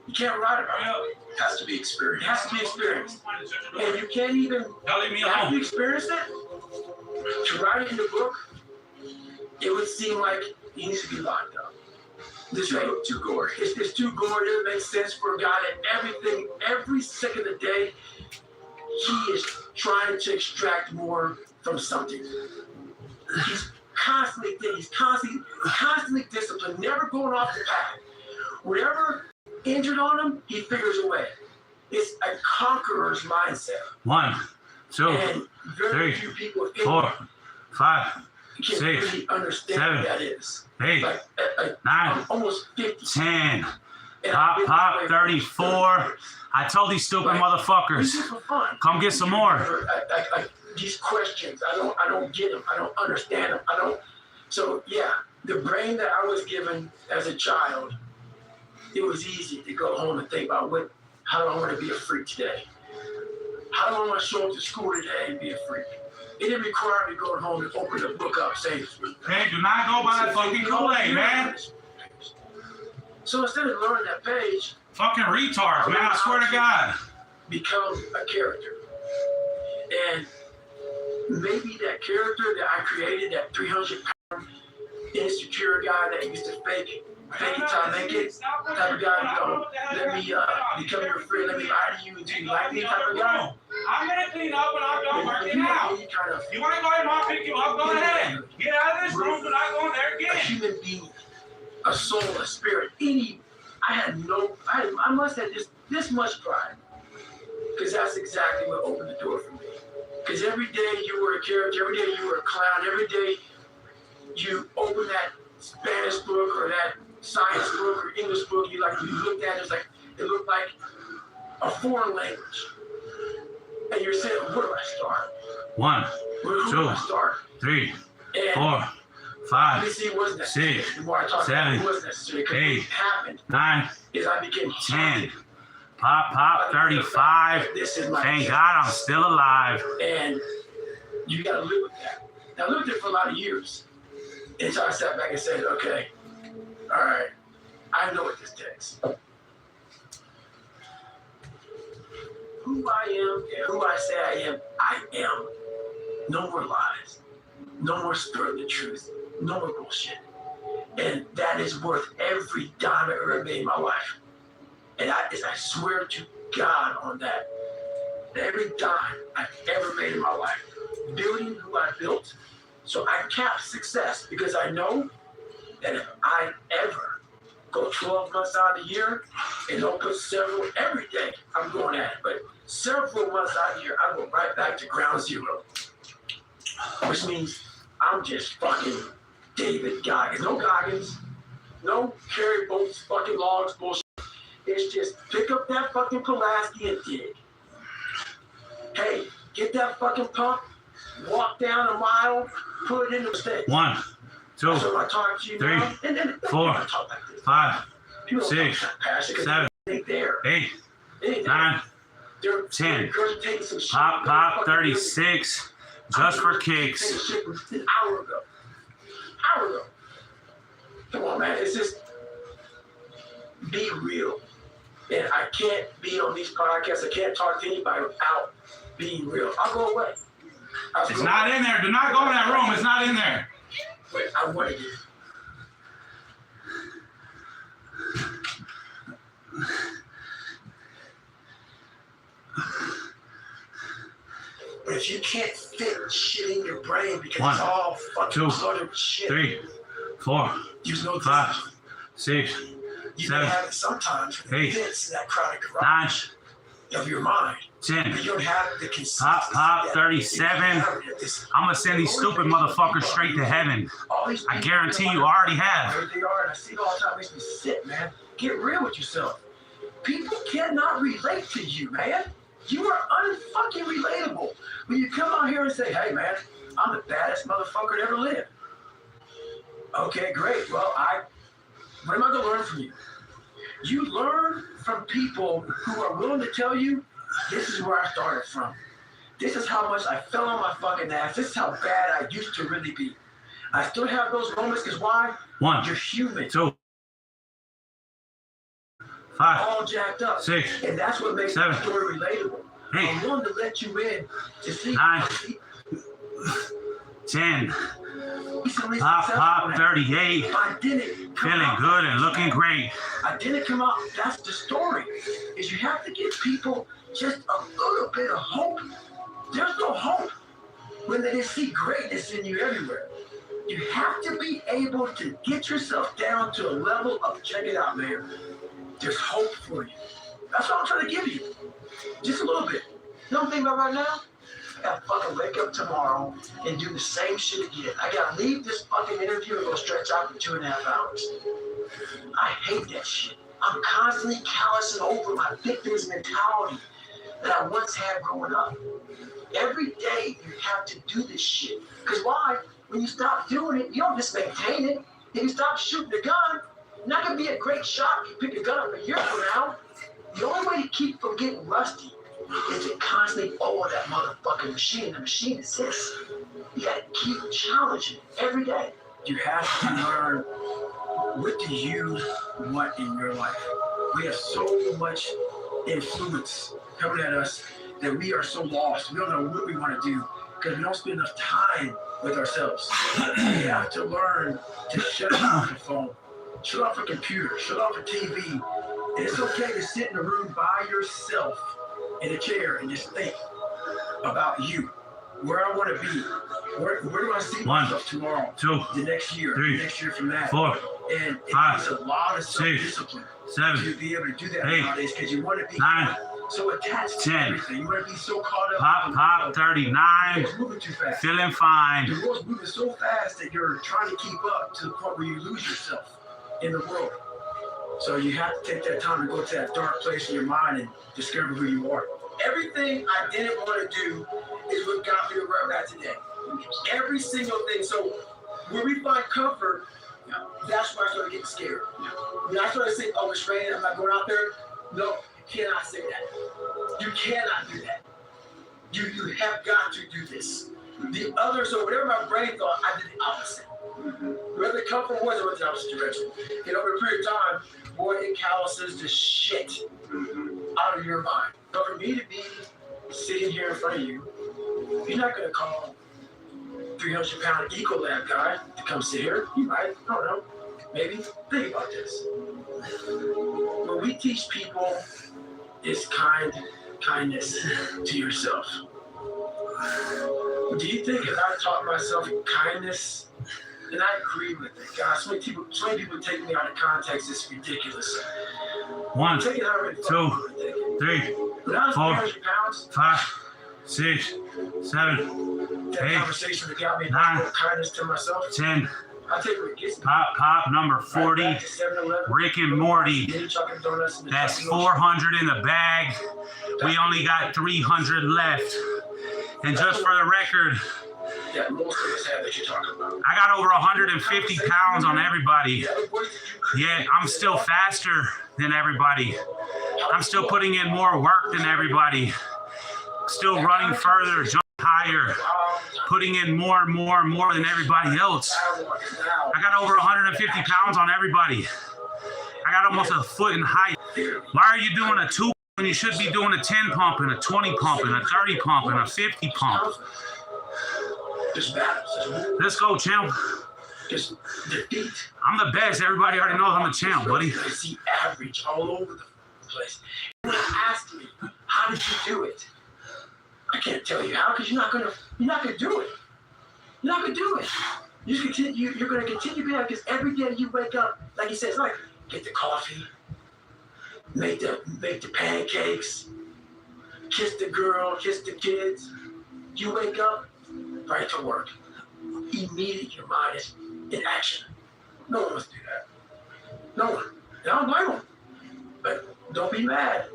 You can't write it, bro. It has to be experienced. It has to be experienced. And you can't even. Don't leave me Have you alone. experienced it? To write it in the book, it would seem like he needs to be locked up. This way, Too gory. it's too gory. It doesn't make sense for a guy that every second of the day, he is trying to extract more from something. He's constantly thinking. He's constantly disciplined, never going off the path. Whatever injured on him, he figures a way. It's a conqueror's mindset. 1, 2, And very 3, few people 4, 5, can 6, really understand 7, what that is. 8, Like 9, I'm almost 50. 10. And I've been Pop this way 34. I told these stupid This motherfuckers, is for fun. come get some more. These questions, I don't get them. I don't understand them. So yeah, the brain that I was given as a child, it was easy to go home and think about how do I want to be a freak today? How do I want to show up to school today and be a freak? It didn't require me going home and open the book up, say, Hey, do not go by fucking Kool-Aid, man. So instead of learning that page, Fucking retards, man. I swear to God. become a character. And maybe that character that I created, that 300-pound insecure guy that used to fake it till I make it, type of guy, you know, let me become your friend, let me lie to you until you like me, type of guy. I'm gonna clean up and I'll go working out. You wanna go ahead and I'll pick you up? Go ahead. Get out of this room, but I go in there A again. human being, a soul, a spirit, I must have this much pride. Because that's exactly what opened the door for me. Because every day you were a character, every day you were a clown, every day you open that Spanish book or that science book or English book, you looked at it, it looked like a foreign language. And you're saying, where do I start? 1, Who 2, do I start? 3, And 4, 5, obviously it wasn't necessary. 6, The more I talked about it, 7, it wasn't necessary. Because 8, what happened 9, is I became 10. Pop, 35. This is my Thank God I'm still alive. And you got to live with that. Now, I lived it for a lot of years until I sat back and said, okay, all right, I know what this takes. Who I am and who I say I am. No more lies. No more stirring the truth. No more bullshit. And that is worth every dime I ever made in my life. And I swear to God on that every dime I've ever made in my life, building who I built, so I cap success because I know that if I ever go 12 months out of the year and don't put several every day, I'm going at it, but several months out of the year, I go right back to ground zero, which means I'm just fucking David Goggins. No Goggins, no carry boats, fucking logs, bullshit. It's just pick up that fucking Pulaski and dig. Hey, get that fucking pump, walk down a mile, put it in the state. 1, 2, So I talk to you 3, now, and then 4, I talk like this. 5, People don't 6, talk that passion 'cause 7, they ain't there. 8, They ain't there. 9, They're 10. regurgitating some shit. Pop, 36. Just for kicks. Taking shit from an hour ago. Come on, man. It's just be real. And I can't be on these podcasts. I can't talk to anybody without being real. I'll go away. It's not in there. Do not go in that room. It's not in there. Wait, I want to get. But if you can't fit shit in your brain because 1, it's all fucking 2, cluttered with shit, 3, 4, there's no 5, discipline. 6, You 7, may have it sometimes when it 8, fits in that crowded 9, garage of your mind. 10. But you don't have the consistency. Pop, that 37. you have at this- I'm gonna send these stupid motherfuckers straight to heaven. All these I people guarantee feel you like already have. where they are, and I see it all the time. It makes me sick, man. Get real with yourself. People cannot relate to you, man. You are unfucking relatable. When you come out here and say, hey, man, I'm the baddest motherfucker that ever lived. Okay, great. Well, what am I going to learn from you? You learn from people who are willing to tell you, this is where I started from. This is how much I fell on my fucking ass. This is how bad I used to really be. I still have those moments because why? 1, You're human. 2, 5, All jacked up. 6, And that's what makes 7, the story relatable. 8, I'm willing to let you in to see 9, 10. recently Pop, 38. I didn't come Feeling out. good and looking great. I didn't come out. That's the story. Is you have to give people just a little bit of hope. There's no hope when they see greatness in you everywhere. You have to be able to get yourself down to a level of check it out, man. There's hope for you. That's what I'm trying to give you. Just a little bit. You know what I'm thinking about right now? I gotta fucking wake up tomorrow and do the same shit again. I gotta leave this fucking interview and go stretch out for 2.5 hours. I hate that shit. I'm constantly callousing over my victim's mentality that I once had growing up. Every day you have to do this shit. Because why? When you stop doing it, you don't just maintain it. If you stop shooting the gun, you're not gonna be a great shot if you pick a gun up a year from now. The only way to keep from getting rusty And to constantly owe that motherfucking machine, the machine exists. You gotta keep challenging it every day. You have to learn, what do you want in your life? We have so much influence coming at us that we are so lost. We don't know what we want to do because we don't spend enough time with ourselves. We have to learn to shut off the phone, shut off the computer, shut off the TV. And it's okay to sit in a room by yourself in a chair and just think about you, where I want to be, where do I see myself tomorrow, 2, the next year, 3, the next year from that. 4, And it 5, takes a lot of self-discipline 7, to be able to do that 8, nowadays because you want to be 9, so attached to 10. everything. You want to be so caught up. Pop, 39, It's moving too fast. feeling fine. The world's moving so fast that you're trying to keep up to the point where you lose yourself in the world. So you have to take that time to go to that dark place in your mind and discover who you are. Everything I didn't want to do is what got me to where I'm at today. Every single thing. So when we find comfort, that's where I started getting scared. When I started saying, oh, it's raining, I'm not going out there. No, you cannot say that. You cannot do that. You have got to do this. The other, so whatever my brain thought, I did the opposite. Whatever the comfort was, I went the opposite direction. And over a period of time, boy, it calluses the shit out of your mind. But for me to be sitting here in front of you, you're not going to call 300-pound Ecolab guy to come sit here. You might, I don't know, maybe. Think about this. What we teach people is kindness to yourself. Do you think if I taught myself kindness, and I agree with it, God, so many people take me out of context, it's ridiculous. 1, 2, Take it however you 3, When I was 4, 300 pounds, 5, 6, 7, that 8, conversation that got me 9, kindness to myself, 10. I take what it gets me. Pop, number 40. Back to 7-Eleven, Rick and Morty. Mini chocolate donuts in the That's chocolate ocean. 400 in the bag. We only got 300 left. And just for the record, That most of us have that you're talking about. I got over 150 pounds on everybody. Yet I'm still faster than everybody. I'm still putting in more work than everybody. Still running further, jumping higher, putting in more and more and more than everybody else. I got over 150 pounds on everybody. I got almost a foot in height. Why are you doing a 2 when you should be doing a 10 pump and a 20 pump and a 30 pump and a 50 pump? Let's go, champ. Just defeat. I'm the best. Everybody already knows I'm the champ, buddy. I see average all over the place. When I asked me, how did you do it? I can't tell you how, because you're not gonna do it. You're not gonna do it. You're gonna continue being, because every day you wake up, like he says, like get the coffee, make the pancakes, kiss the girl, kiss the kids. You wake up, right to work. Immediately your mind is in action. No one wants to do that. No one. And I don't blame them. But don't be mad.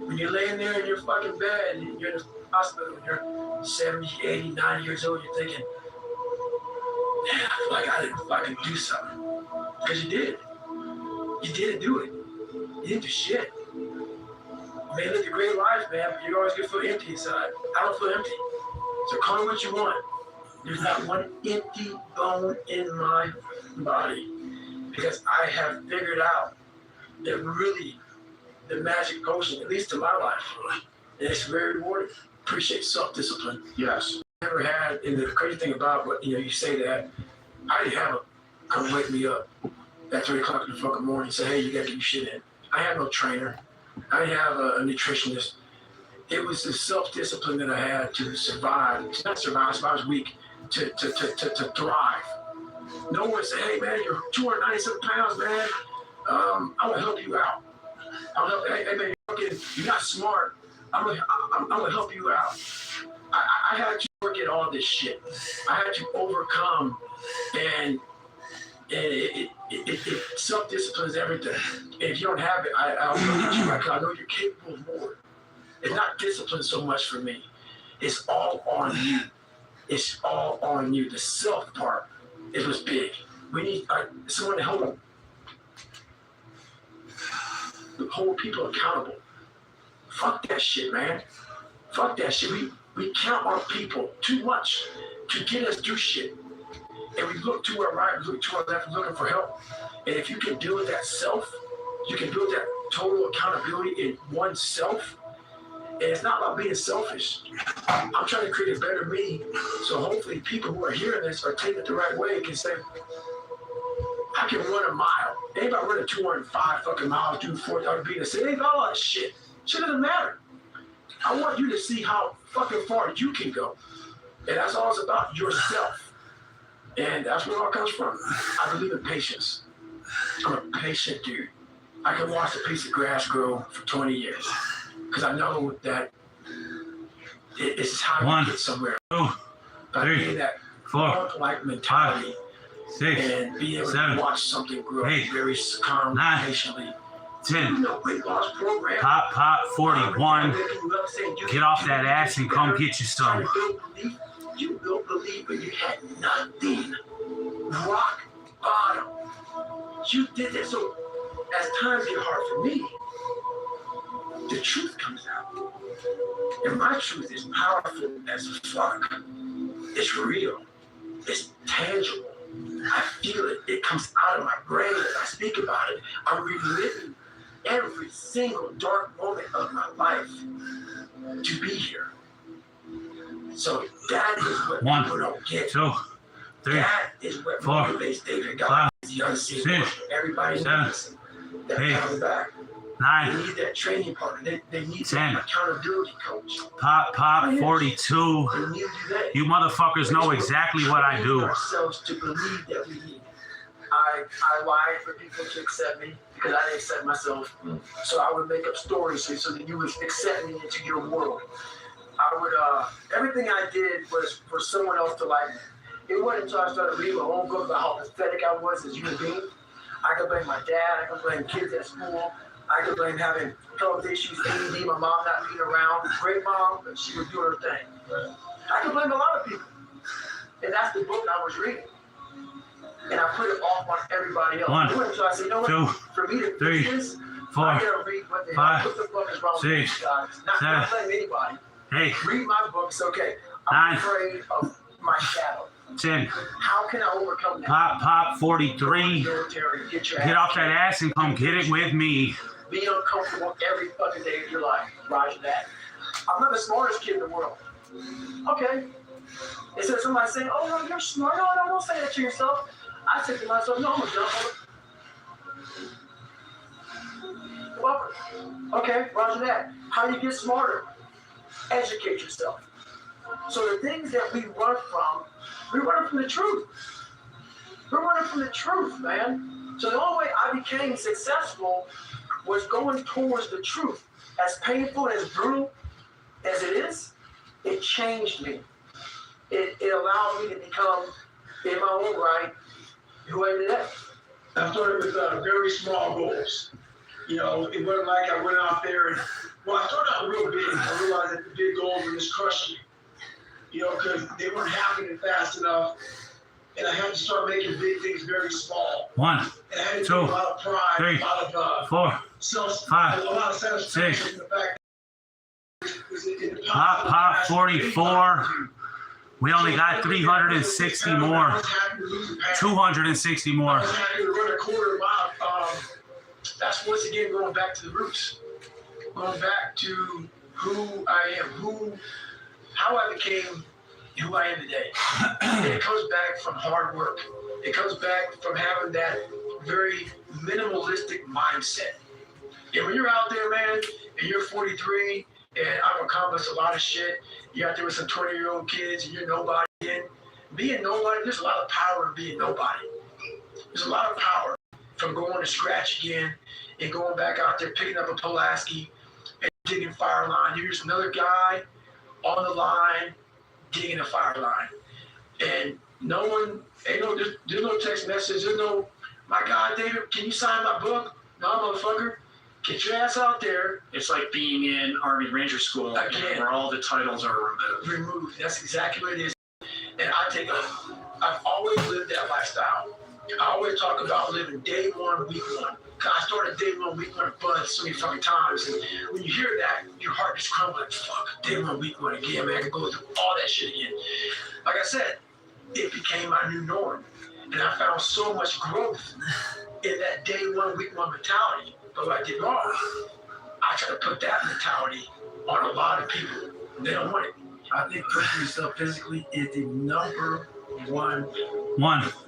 When you're laying there in your fucking bed and you're in the hospital and you're 70, 80, 90 years old, you're thinking, man, I feel like I didn't fucking do something. Because you did. You didn't do it. You didn't do shit. You may live a great life, man, but you're always gonna feel empty inside. I don't feel empty. So call it what you want. There's not one empty bone in my body. Because I have figured out that really the magic potion, at least to my life, and it's very rewarding. Appreciate self-discipline. Yes. Never had, and the crazy thing about what you say that, I didn't have a come wake me up at 3 o'clock in the fucking morning and say, hey, you gotta get your shit in. I had no trainer. I didn't have a nutritionist. It was the self-discipline that I had to survive. It's not survive, I was weak, to thrive. No one said, hey man, you're 297 pounds, man. I want to help you out. Hey man, you're not smart. I'm gonna help you out. I had to work at all this shit. I had to overcome, and self-discipline is everything. If you don't have it, I'll look at you because I know you're capable of more. It's not discipline so much for me. It's all on you. It's all on you. The self part is what's big. We need someone to hold people accountable. Fuck that shit, man. Fuck that shit. We count on people too much to get us through shit. And we look to our right, look to our left, looking for help. And if you can build that self, you can build that total accountability in oneself. And it's not about being selfish. I'm trying to create a better me. So hopefully people who are hearing this are taking it the right way and can say, I can run a mile. It ain't about running 205 fucking miles, do 4,000 beats. It ain't about all that shit. Shit doesn't matter. I want you to see how fucking far you can go. And that's all it's about, yourself. And that's where it all comes from. I believe in patience. I'm a patient dude. I can watch a piece of grass grow for 20 years. Because I know that this is how you get somewhere. 2, 3, 4, like mentality. 5, 6, and be able 7, to watch something grow 8, very calm, 9, patiently. 10. Weight loss program. Pop 41. Get off that ass and come get you some. You built belief, but you had nothing. Rock bottom. You did that. So as times get hard for me, the truth comes out. And my truth is powerful as fuck. It's real. It's tangible. I feel it. It comes out of my brain as I speak about it. I'm reliving every single dark moment of my life to be here. So that is what 1, people don't get. 2, 3, that is what 4, motivates David God. The unseen 6, everybody 7, needs that 8, comes back. 9, They need that training partner. They need 10. that accountability coach. Pop 42. They need to do that. You motherfuckers know exactly what I do. Ourselves to believe that we need. I lied for people to accept me because I didn't accept myself. So I would make up stories so that you would accept me into your world. I would everything I did was for someone else to like me. It wasn't until I started reading my own book about how pathetic I was as a human being. I could blame my dad. I could blame kids at school. I could blame having health issues, ADD, my mom not being around. Great mom, but she was doing her thing. I could blame a lot of people. And that's the book I was reading. And I put it off on everybody else. 1, So I said, you know what? 2, For me to 3, fix this, 4, I gotta read what the 5, hell, what the fuck is wrong with 6, these guys. Not blame anybody. 8, Read my book, it's okay. I'm 9, afraid of my shadow. 10. How can I overcome that? Pop 43. Military, Get off that ass and come get it with me. Be uncomfortable every fucking day of your life. Roger that. I'm not the smartest kid in the world. Okay. Instead of somebody saying, oh, no, you're smart. No, don't say that to yourself. I say to myself, no, I'm a dumb. You're welcome. Okay, roger that. How do you get smarter? Educate yourself. So the things that we run from the truth. We're running from the truth, man. So the only way I became successful was going towards the truth. As painful and as brutal as it is, it changed me. It allowed me to become, in my own right, who I am today. I started with very small goals. You know, it wasn't like I went out there and, well, I started out real big. I realized that the big goals were just crushing me. You know, because they weren't happening fast enough. And I had to start making big things very small. 1, and I had to 2, do a lot of pride, 3, a lot of 4, self, 5, a lot of satisfaction 6. in the fact that Pop 44. We only got 360 more. 260 more. I was happy to run a quarter mile. That's once again going back to the roots. Going back to who I am, how I became who I am today. And it comes back from hard work. It comes back from having that very minimalistic mindset. And when you're out there, man, and you're 43, and I've accomplished a lot of shit, you're out there with some 20-year-old kids, and you're nobody. And being nobody, there's a lot of power in being nobody. There's a lot of power from going to scratch again and going back out there, picking up a Pulaski and digging fire line. You're just another guy on the line, digging a fire line. And no one, there's no text message, there's no, my God, David, can you sign my book? No, motherfucker. Get your ass out there. It's like being in Army Ranger School Again. where all the titles are removed. Removed. That's exactly what it is. And I've always lived that lifestyle. I always talk about living day one, week one. I started day 1, week 1 bud so many fucking times, and when you hear that, your heart just crumbles like, fuck, day 1, week 1 again, man. I can go through all that shit again. Like I said, it became my new norm, and I found so much growth in that day 1, week 1 mentality. But what I did wrong, I try to put that mentality on a lot of people. They don't want it. I think pushing yourself physically is the number one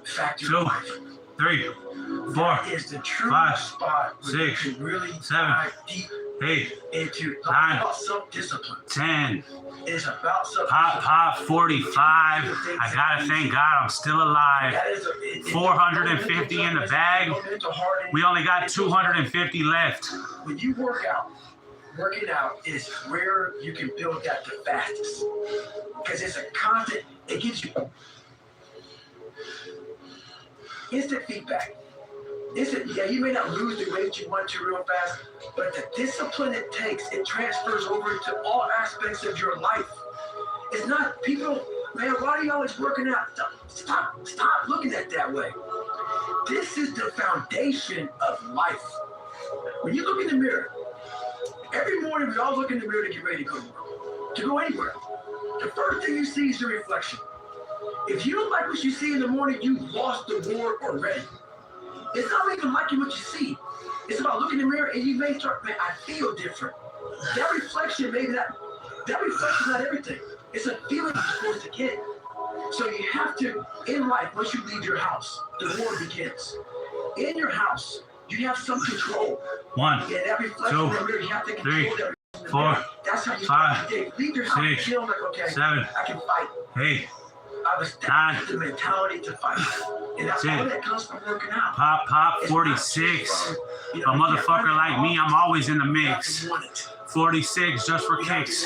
factor in life. 3, 4, that is the true 5, spot where 6, you can really 7, dive deep 8, into 9, about self-discipline. 10. It's about self-discipline. Pop, 45. I gotta thank God I'm still alive. 450 in the bag. We only got 250 left. When you working out is where you can build that the fastest. Because it's a constant, it gives you instant feedback. Yeah, you may not lose the weight you want to real fast, but the discipline it takes, it transfers over to all aspects of your life. It's not people, man, why are you always working out? Stop looking at it that way. This is the foundation of life. When you look in the mirror, every morning we all look in the mirror to get ready to go to work, to go anywhere. The first thing you see is your reflection. If you don't like what you see in the morning, you lost the war already. It's not even liking what you see. It's about looking in the mirror and you may start, man, I feel different. That reflection, maybe that reflection's not everything. It's a feeling you're supposed to get. So you have to, in life, once you leave your house, the war begins. In your house, you have some control. 1, And that reflection 2, in the mirror, you have to control 3, that. 4, That's how you 5, leave your house, 6, feel like, okay, 7, I can fight. 8, I've established the mentality to fight. And that's all that comes from working out. Pop, 46. A motherfucker like me, I'm always in the mix. 46 just for kicks.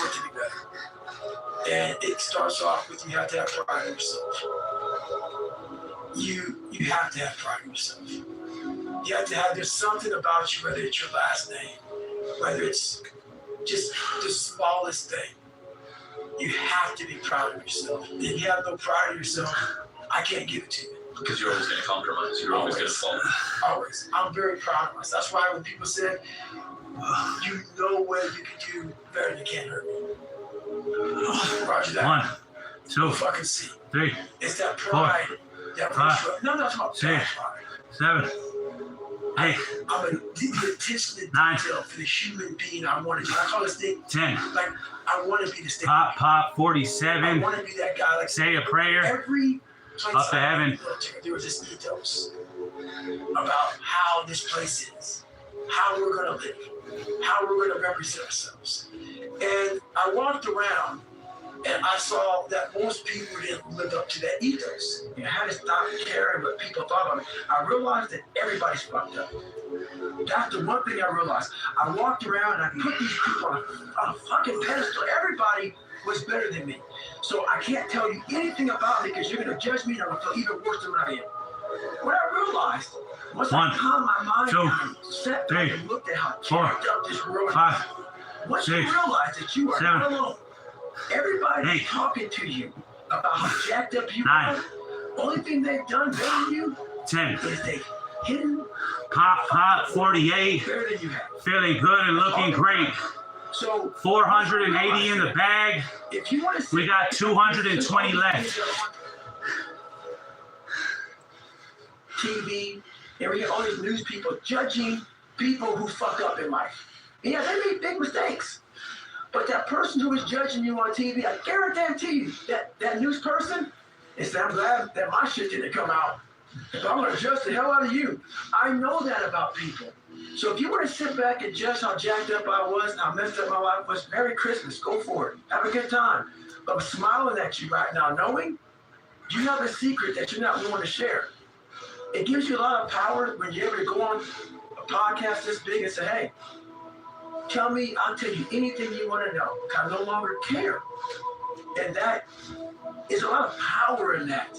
And it starts off with you have to have pride in yourself. You have to have pride in yourself. You have to have, there's something about you, whether it's your last name, whether it's just the smallest thing. You have to be proud of yourself. If you have no pride in yourself, I can't give it to you. Because you're always going to compromise. You're always going to fall. Always. I'm very proud of myself. That's why when people say, you know what you can do better than you can't hurt me. Roger that. 1, 2, fucking see. 3, It's that pride. 4, that 5, no, that's about 6, pride. 7, 8, I'm the attention to 9, detail for the human being I want to be. I call this thing 10. like I want to be the stick. Pop, I 47. want to be that guy. Like Say a prayer. every place Up to heaven. There was this ethos about how this place is, how we're gonna live, how we're gonna represent ourselves. And I walked around and I saw that most people didn't live up to that ethos. I had to stop caring what people thought about me. I realized that everybody's fucked up. That's the one thing I realized. I walked around and I put these people on a fucking pedestal. Everybody was better than me. So I can't tell you anything about me because you're going to judge me and I'm going to feel even worse than what I am. What I realized, once I calmed my mind down, sat back and looked at how jacked up this world is. Once you realize that you are not alone, everybody's talking to you about how jacked up you are. Only thing they've done better than you 10. is they've hidden Pop, 48. better than you have. Feeling good and looking great. So 480 in the bag. if you want to We got 220 left. TV, and we get all these news people judging people who fuck up in life. Yeah, they make big mistakes. But that person who is judging you on TV, I guarantee you that news person is saying, I'm glad that my shit didn't come out. If I'm going to judge the hell out of you. I know that about people. So if you want to sit back and judge how jacked up I was and how messed up my life was, Merry Christmas, go for it. Have a good time. But I'm smiling at you right now, knowing you have a secret that you're not willing to share. It gives you a lot of power when you're able to go on a podcast this big and say, hey, tell me, I'll tell you anything you want to know. I no longer care. And that is a lot of power in that.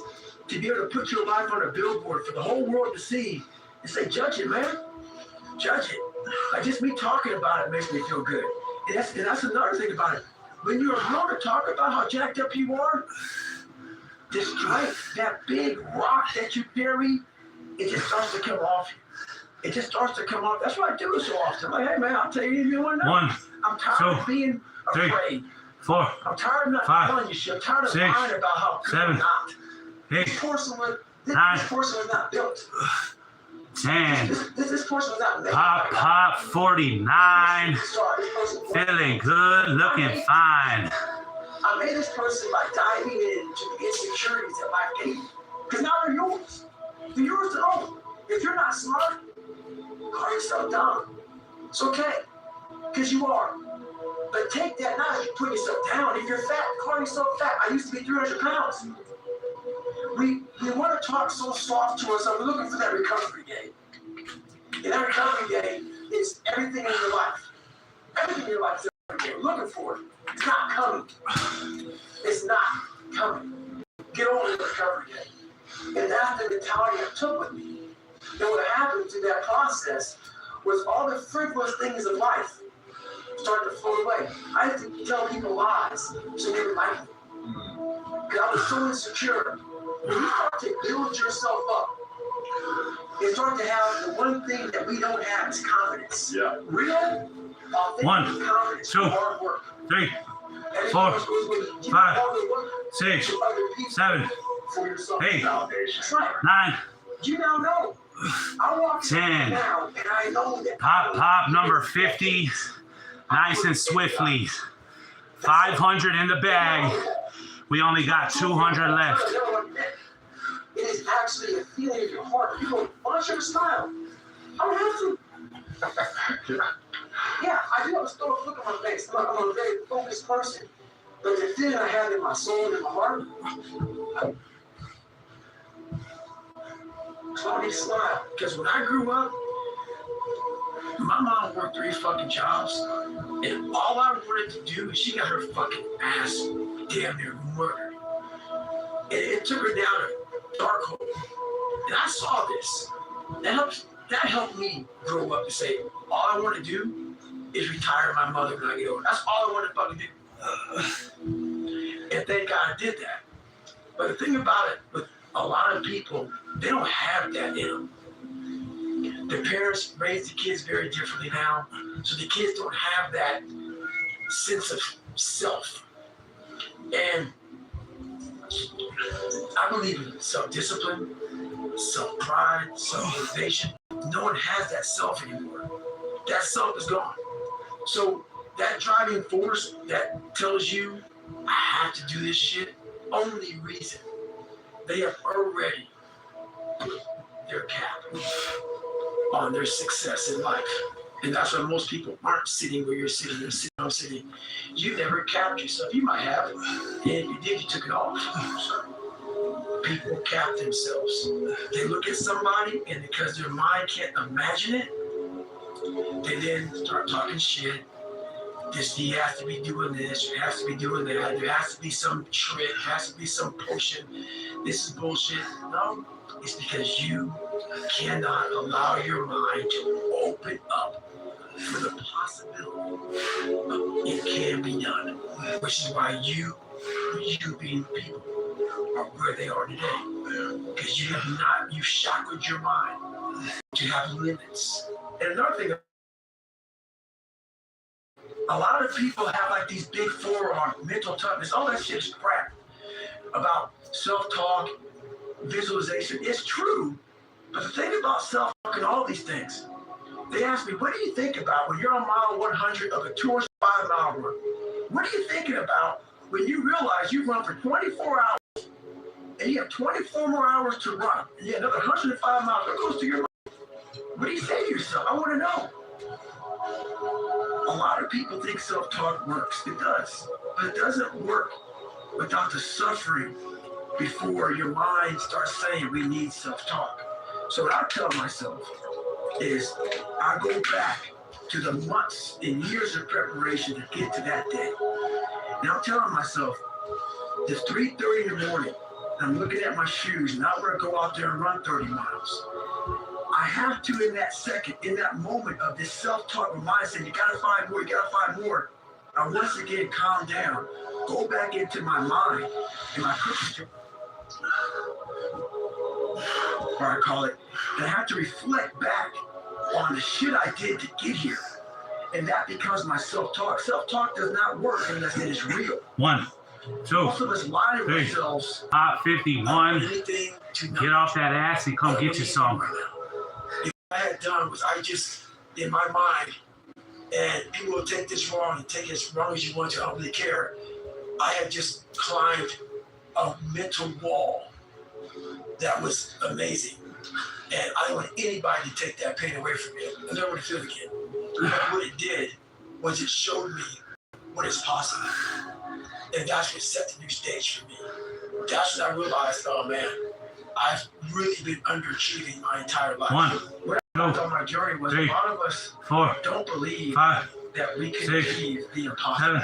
To be able to put your life on a billboard for the whole world to see and say, judge it, man. Judge it. Like just me talking about it makes me feel good. And that's another thing about it. When you're willing to talk about how jacked up you are, the strength, that big rock that you carry, it just starts to come off you. it just starts to come up. That's why I do it so often. Like, hey man, I'll tell you if you want to know. 1, I'm tired of being 3, afraid. 4, I'm tired of not 5, telling you shit. I'm tired of 6, lying about how good 7, I'm not. 8, This porcelain, this 9, porcelain was not built. 10. This porcelain was not made. Pop, 49. Feeling good, looking fine. I made this person by diving into the insecurities that life gave me. Because now they're yours. They're yours to own. If you're not smart, call yourself dumb. It's okay. Because you are. But take that now as you put yourself down. If you're fat, call yourself fat. I used to be 300 pounds. We want to talk so soft to ourselves. We're looking for that recovery day. And that recovery day is everything in your life. Everything in your life is everything. We're looking for it. It's not coming. It's not coming. Get over the recovery day. And that's the mentality I took with me. And what happened through that process was all the frivolous things of life started to float away. I had to tell people lies so they would like me. Because I was so insecure. When you start to build yourself up, you start to have the one thing that we don't have is confidence. Yeah. Real, authentic 1, confidence, 2, hard work. 3, 4, 5, 6, 7, 8, 9, You now know. I walk 10. now and I know that Pop, number 50. Nice and swiftly. 500 in the bag. We only got 200 left. It is actually a feeling in your heart. You go, why don't you smile? I don't have to. Yeah, I do have a stoic look on my face. I'm a very focused person. But the feeling I have in my soul and in my heart, so I need to smile. Because when I grew up, my mom worked 3 fucking jobs. And all I wanted to do is she got her fucking ass damn near murdered. And it took her down a dark hole. And I saw this. That helped me grow up to say, all I want to do is retire my mother when I get older. That's all I want to fucking do. And thank God I did that. But the thing about it, with a lot of people, they don't have that in them. Their parents raise the kids very differently now. So the kids don't have that sense of self. And I believe in self-discipline, self-pride, self-motivation. No one has that self anymore. That self is gone. So that driving force that tells you, I have to do this shit, only reason they have already put their cap on their success in life. And that's why most people aren't sitting where you're sitting. They're sitting where I'm sitting. You never capped yourself. You might have. And if you did, you took it off. People cap themselves. They look at somebody, and because their mind can't imagine it, they then start talking shit. He has to be doing this, he has to be doing that, there has to be some trick, there has to be some potion. This is bullshit. No, it's because you cannot allow your mind to open up for the possibility of it can be done. Which is why you being people are where they are today. Because you shackled your mind to have limits. And another thing, a lot of people have like these big forearms, mental toughness, all that shit is crap about self-talk, visualization. It's true, but the thing about self-talk and all these things, they ask me, what do you think about when you're on mile 100 of a 205-mile run? What are you thinking about when you realize you run for 24 hours and you have 24 more hours to run, and you have another 105 miles? What goes to your mind? What do you say to yourself? I want to know. A lot of people think self-talk works. It does. But it doesn't work without the suffering before your mind starts saying we need self-talk. So what I tell myself is I go back to the months and years of preparation to get to that day. And I'm telling myself, it's 3:30 in the morning, and I'm looking at my shoes, and I'm going to go out there and run 30 miles. I have to, in that second, in that moment of this self-talk mindset, you gotta find more, you gotta find more. I once again calm down, go back into my mind, and my cooking, or I call it, and I have to reflect back on the shit I did to get here. And that becomes my self-talk. Self-talk does not work unless it is real. 1, 2, Most of us lie to 3. ourselves. Pop 51. Anything to Get off that ass and come get you some. If I had done was I just, in my mind, and people will take this wrong and take it as wrong as you want to, I don't really care. I had just climbed a mental wall that was amazing. And I don't want anybody to take that pain away from me. I never want to feel it again. What it did was it showed me what is possible. And that's what set the new stage for me. That's when I realized, oh man, I've really been underachieving my entire life. 1, What I thought my journey was 3, a lot of us 4, don't believe 5, that we can 6, achieve the impossible.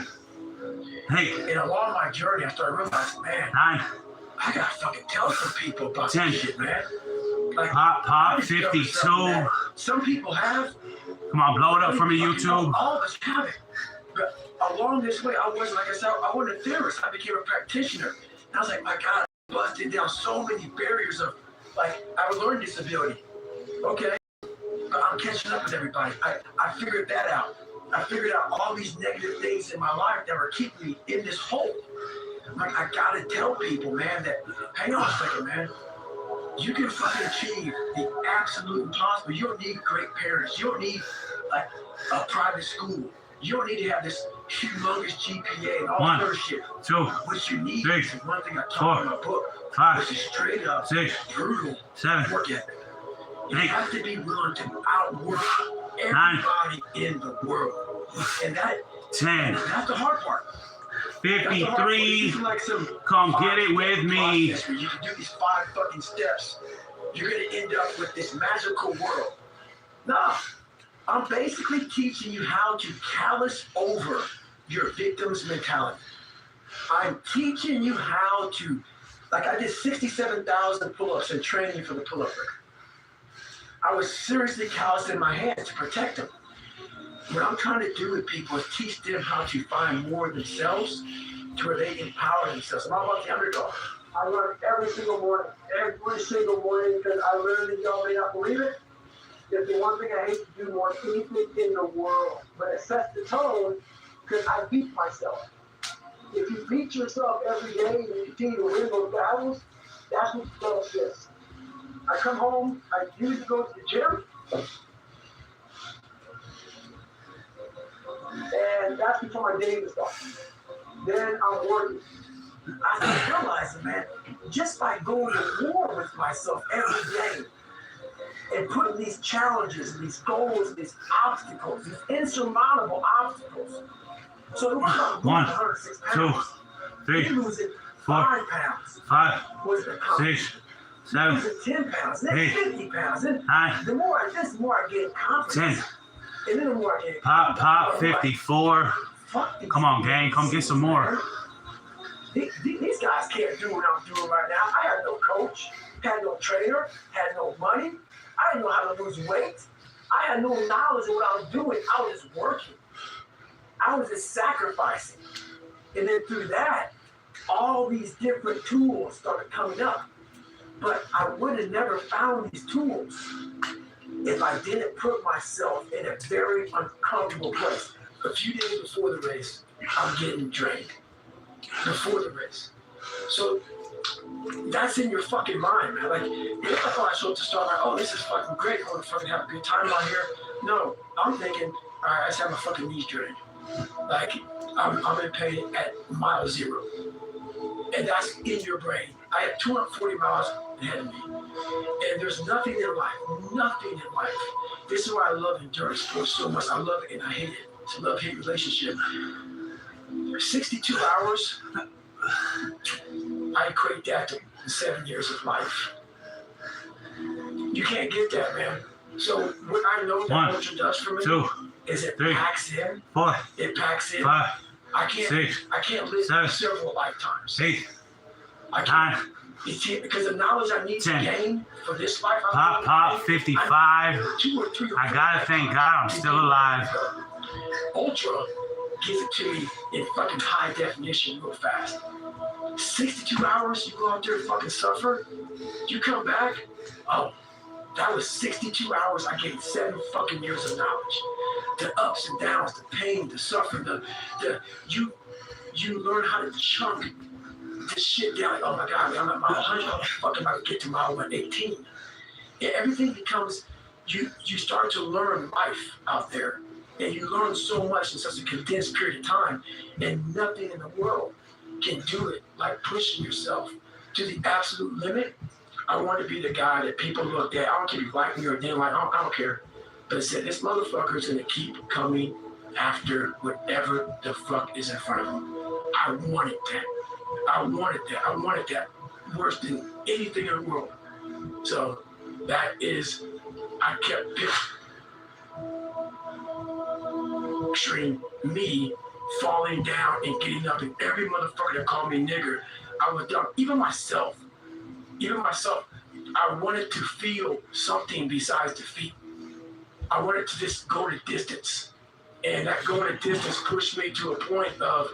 7, 8, And along my journey, I started realizing, man, 9, I gotta fucking tell some people about 10. this shit, man. Like, Pop I discovered 52. something that some people have. Come on, blow it up for me, YouTube. All of us have it. But along this way, I wasn't, like I said, I wasn't a theorist. I became a practitioner. And I was like, my God, I busted down so many barriers of, like, I have a learning disability. Okay. But I'm catching up with everybody. I figured that out. I figured out all these negative things in my life that were keeping me in this hole. I'm like, I gotta tell people, man, that, hang on a second, man. You can fucking achieve the absolute impossible. You don't need great parents. You don't need like a private school. You don't need to have this humongous GPA and all that other shit. 2, What you need 3, is one thing I talk in my book, 5, which is straight up 6, brutal 7, work ethic. You 8, have to be willing to outwork everybody in the world. And 10, that's the hard part. 53. Come get it with me. Where you can do these 5 fucking steps. You're gonna end up with this magical world. Nah, I'm basically teaching you how to callous over your victim's mentality. I'm teaching you how to, like I did 67,000 pull-ups in training for the pull-up record. I was seriously calloused in my hands to protect them. What I'm trying to do with people is teach them how to find more of themselves to where they empower themselves. I'm all about the underdog. I run every single morning, because I literally, y'all may not believe it, it's the one thing I hate to do more than anything in the world. But it sets the tone because I beat myself. If you beat yourself every day and you continue to win those battles, that's what self is. I come home, I usually go to the gym, and that's before my day starts. Then I'm working. I realized, man, just by going to war with myself every day and putting these challenges and these goals and these obstacles, these insurmountable obstacles. So we're not 106 pounds. 2, 3, You're losing 4, 5 pounds. 5, Was the confidence. 6, 7, Losing 10 pounds, then 8, 50 pounds. Then 9, the more I gain confidence. 10. And then the more I gain Pop 54. fuck these Come on, gang. Come get some more. These guys can't do what I'm doing right now. I had no coach, had no trainer, had no money. I didn't know how to lose weight. I had no knowledge of what I was doing. I was just working. I was just sacrificing. And then through that, all these different tools started coming up. But I would have never found these tools if I didn't put myself in a very uncomfortable place. A few days before the race, I'm getting drained. Before the race. So that's in your fucking mind, man. Like, if I thought I showed up to start, like, oh, this is fucking great. I want to fucking have a good time out here. No, I'm thinking, all right, I just have my fucking knees drained. Like, I'm in pain at mile 0. And that's in your brain. I have 240 miles ahead of me. And there's nothing in life. This is why I love endurance sports so much. I love it and I hate it. It's a love-hate relationship. 62 hours, I equate that to 7 years of life. You can't get that, man. So what I know that ultra does for me 2, is it 3, packs in. 4, It packs in. 5, I can't live 7, several lifetimes. 8, I 9. can't. Because the knowledge I need 10. to gain for this life, Pop 55. 2 or 3 or I gotta thank God I'm still alive. Ultra gives it to me in fucking high definition real fast. 62 hours, you go out there and fucking suffer. You come back, oh, That was 62 hours. I gained 7 fucking years of knowledge. The ups and downs, the pain, the suffering, you learn how to chunk this shit down. Like, oh my God, I'm at mile 100. I'm fucking about to get to mile 118. And everything becomes, you start to learn life out there. And you learn so much in such a condensed period of time. And nothing in the world can do it like pushing yourself to the absolute limit. I want to be the guy that people look at. I don't care if you like me or didn't like. I don't care. But it said this motherfucker is gonna keep coming after whatever the fuck is in front of him. I wanted that. I wanted that worse than anything in the world. So that is, I kept picturing me falling down and getting up, and every motherfucker that called me nigger, I was done. Even myself, I wanted to feel something besides defeat. I wanted to just go the distance. And that going the distance pushed me to a point of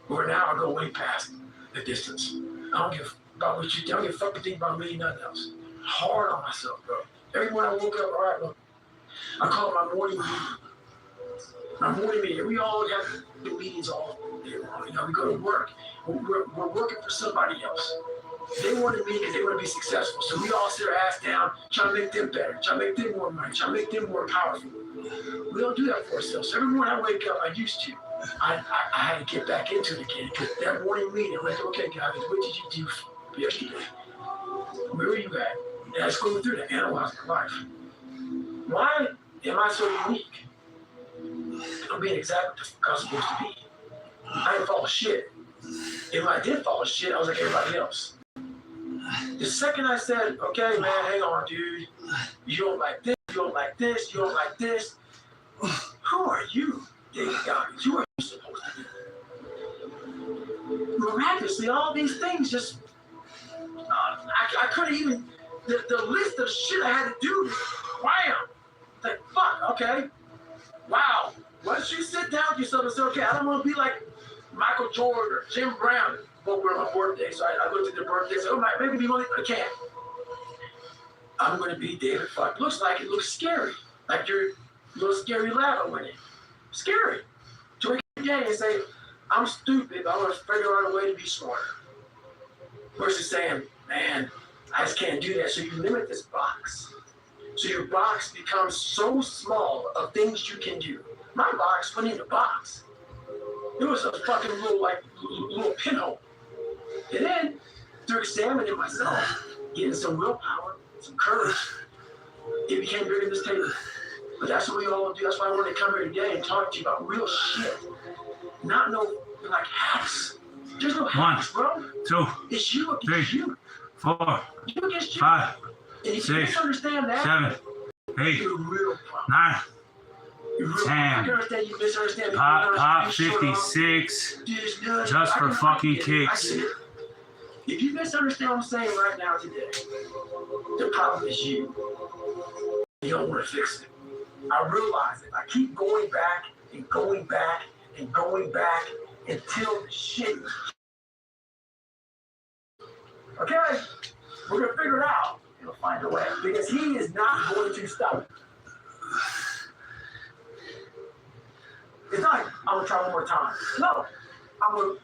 where now I go way past the distance. I don't give about what you do. I don't give a fucking thing about me, nothing else. Hard on myself, bro. Every morning I woke up, all right, look, I call it my morning meeting. My morning meeting. We all have meetings all day long. You know, we go to work. We're working for somebody else. They wanted me because they want to be successful. So we all sit our ass down, try to make them better, try to make them more money, try to make them more powerful. We don't do that for ourselves. So every morning I wake up, I used to. I had to get back into it again because that morning meeting, I'm like, okay, guys, what did you do yesterday? Where were you at? And I was going through to analyze my life. Why am I so unique? I'm being exactly what the fuck I was supposed to be. I didn't follow shit. If I did follow shit, I was like everybody else. The second I said, okay, man, hang on, dude. You don't like this, you don't like this, you don't like this. Who are you, David Goggins? Who are you supposed to be? Miraculously, all these things just, I couldn't even, the list of shit I had to do, wham! Like, fuck, okay. Wow. Once you sit down with yourself and say, okay, I don't want to be like Michael Jordan or Jim Brown. Both were on my birthday, so I looked at their birthday and said, oh, maybe be only, I can't. I'm going to be David Fuck. Looks like it looks scary. Like your little scary lava with it. Scary. To wake up again and say, I'm stupid, but I'm going to figure out a way to be smarter. Versus saying, man, I just can't do that. So you limit this box. So your box becomes so small of things you can do. My box wasn't even a box. It was a fucking little pinhole. And then, through examining myself, getting some willpower, some courage, it became bigger than this table. But that's what we all do. That's why I wanted to come here today and talk to you about real shit. Not no, like, hacks. There's no hacks, bro. 2, it's you against 3, you. 4, You against you. 5, and if you 6, misunderstand that, 7, 8, you're a real problem. 9, You're real 10. I can understand you misunderstand. Pop 56, just for fucking kicks. If you misunderstand what I'm saying right now today, the problem is you. You don't want to fix it. I realize it. I keep going back and going back and going back until the shit. Okay? We're going to figure it out. We'll find a way. Because he is not going to stop it. It's not like I'm going to try one more time. No.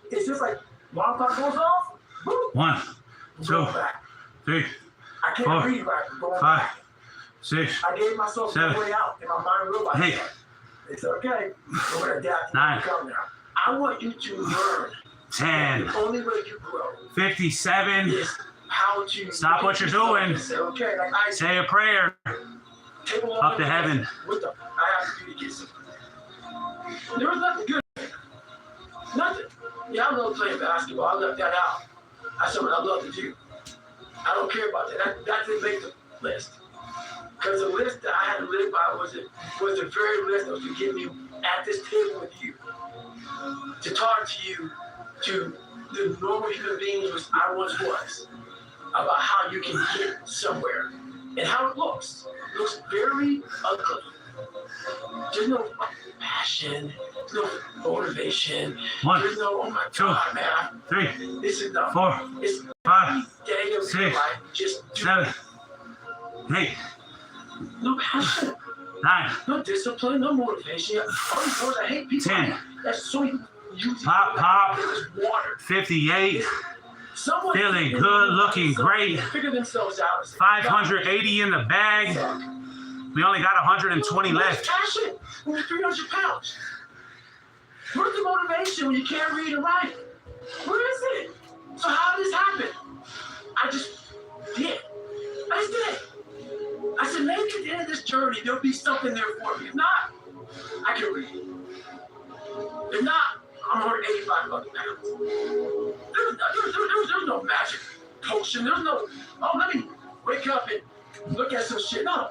It's just like, alarm clock goes off. 1, 2, 3, I can't 4, read right. 5, back. 6, I gave myself 7, a way out, and my mind realized 8, that. It's okay. We're going to adapt 9, come now. I want you to learn. 10, The only way you grow 57. is how to Stop what you're doing. Say, okay, like I Say a prayer up to heaven. What the I have to do to get something? There was nothing good. Nothing. Yeah, I love playing basketball. I left that out. That's something I love to do. I don't care about that. That didn't make the list. Because the list that I had to live by was the very list that was to get me at this table with you. To talk to you, to the normal human beings which I once was, about how you can get somewhere and how it looks. It looks very ugly. There's no passion, there's no motivation, 1, there's no, oh my 2, God, man, 3, this is not 4, it's 5, day of your 6, life, just do 7, it. 8, No passion, 9, no discipline, no motivation. All these words I hate people. 10. That's so many use Pop. water. 58. Someone Feeling good, looking great. Figure themselves out. 580 in the bag. We only got 120 left. Passion when you're 300 pounds. Where's the motivation when you can't read and write? Where is it? So how did this happen? I just did. I just did. I said, maybe at the end of this journey, there'll be something there for me. If not, I can read. If not, I'm 185 fucking pounds. There's no magic potion. There's no, oh, let me wake up and look at some shit. No.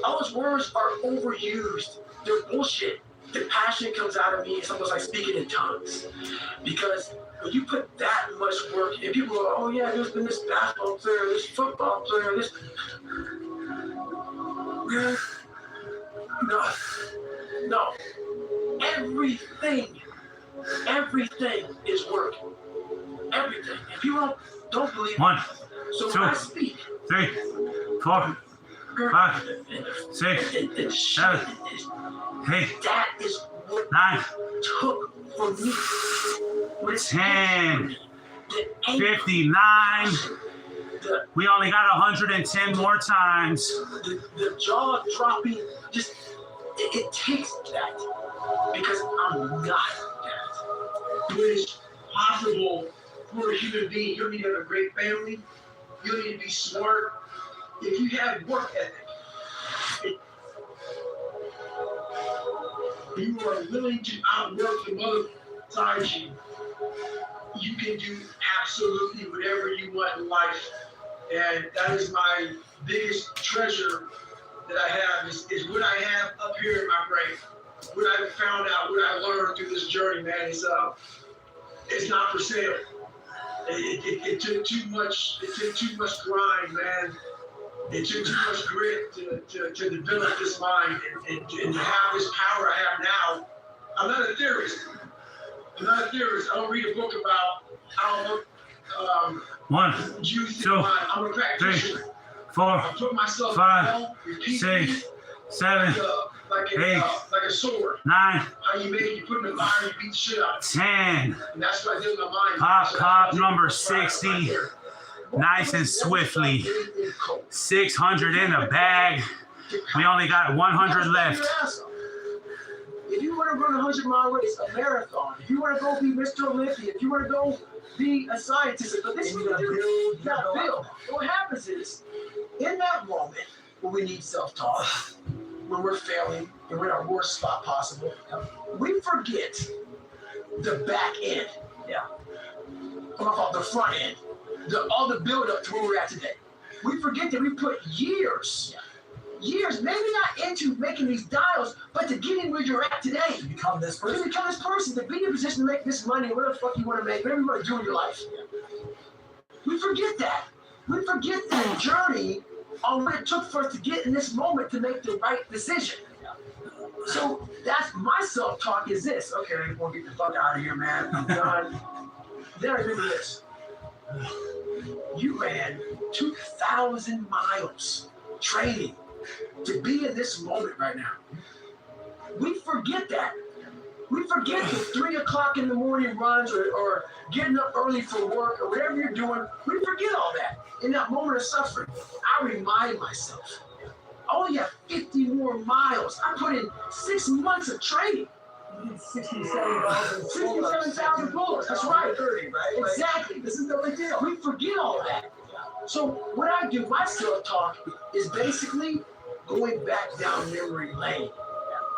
All those words are overused. They're bullshit. The passion comes out of me. It's almost like speaking in tongues. Because when you put that much work, and people go, oh yeah, there's been this basketball player, this football player, this. No. Everything is work. Everything. And people don't believe it. 1, So 2, when I speak, 3, 4, 5, 6, 7, 8, that is what 9, took for me. When it's 10, the anger, 59. the We only got 110 more times. the jaw dropping, just it takes that because I'm not that. It is possible for a human being. You don't need to have a great family. You don't need to be smart. If you have work ethic, you are willing to outwork the mother beside you. You can do absolutely whatever you want in life. And that is my biggest treasure that I have is what I have up here in my brain. What I found out, what I learned through this journey, man, is it's not for sale. It took too much grind, man. It took too much grit to develop this mind and to have this power I have now. I'm not a theorist. I don't read a book about, 1, juice 2, in mind. I'm a 3, practitioner. 4, I put myself 5, repeatedly 6, 7, like 8, a sword. 9, How you make it, you put it in the fire, you beat the shit out of it. 10. And that's what I did with my mind. Pop, number 60. Nice and swiftly. 600 in the bag. We only got 100 left. If you want to run a 100-mile race, a marathon, if you want to go be Mr. Olympia, if you want to go be a scientist, but this is what you got to build. What happens is, in that moment when we need self-talk, when we're failing and we're in our worst spot possible, we forget the back end. Yeah. The front end. All the build-up to where we're at today. We forget that we put years, maybe not into making these dials, but to getting where you're at today. To become this person, to be in a position to make this money, whatever the fuck you want to make, whatever you want to do in your life. We forget that. We forget that journey on what it took for us to get in this moment to make the right decision. So that's my self-talk is this. Okay, I'm going to get the fuck out of here, man. I'm done. Then I remember this. You ran 2,000 miles training to be in this moment right now. We forget that. We forget the 3 o'clock in the morning runs or getting up early for work or whatever you're doing. We forget all that. In that moment of suffering, I remind myself, I only have 50 more miles. I put in 6 months of training. 67,000 pull-ups. That's right. 30, right? Exactly. This is no big deal. We forget all that. So what I do, my self-talk, is basically going back down memory lane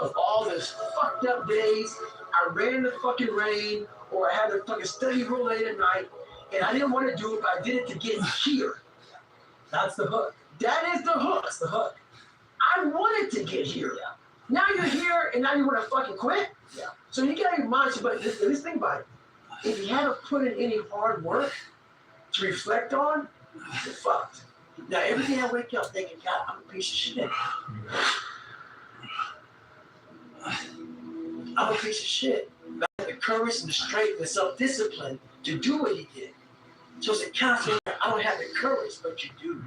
of all those fucked up days. I ran in the fucking rain, or I had to fucking study real late at night, and I didn't want to do it, but I did it to get here. That's the hook. That is the hook. That's the hook. I wanted to get here. Yeah. Now you're here, and now you want to fucking quit? Yeah. So you gotta remind you, but this thing about it. If you haven't put in any hard work to reflect on, you're fucked. Now, every day I wake up thinking, God, I'm a piece of shit. I'm a piece of shit. But I have the courage and the strength and the self-discipline to do what he did. So it's a constant, I don't have the courage, but you do.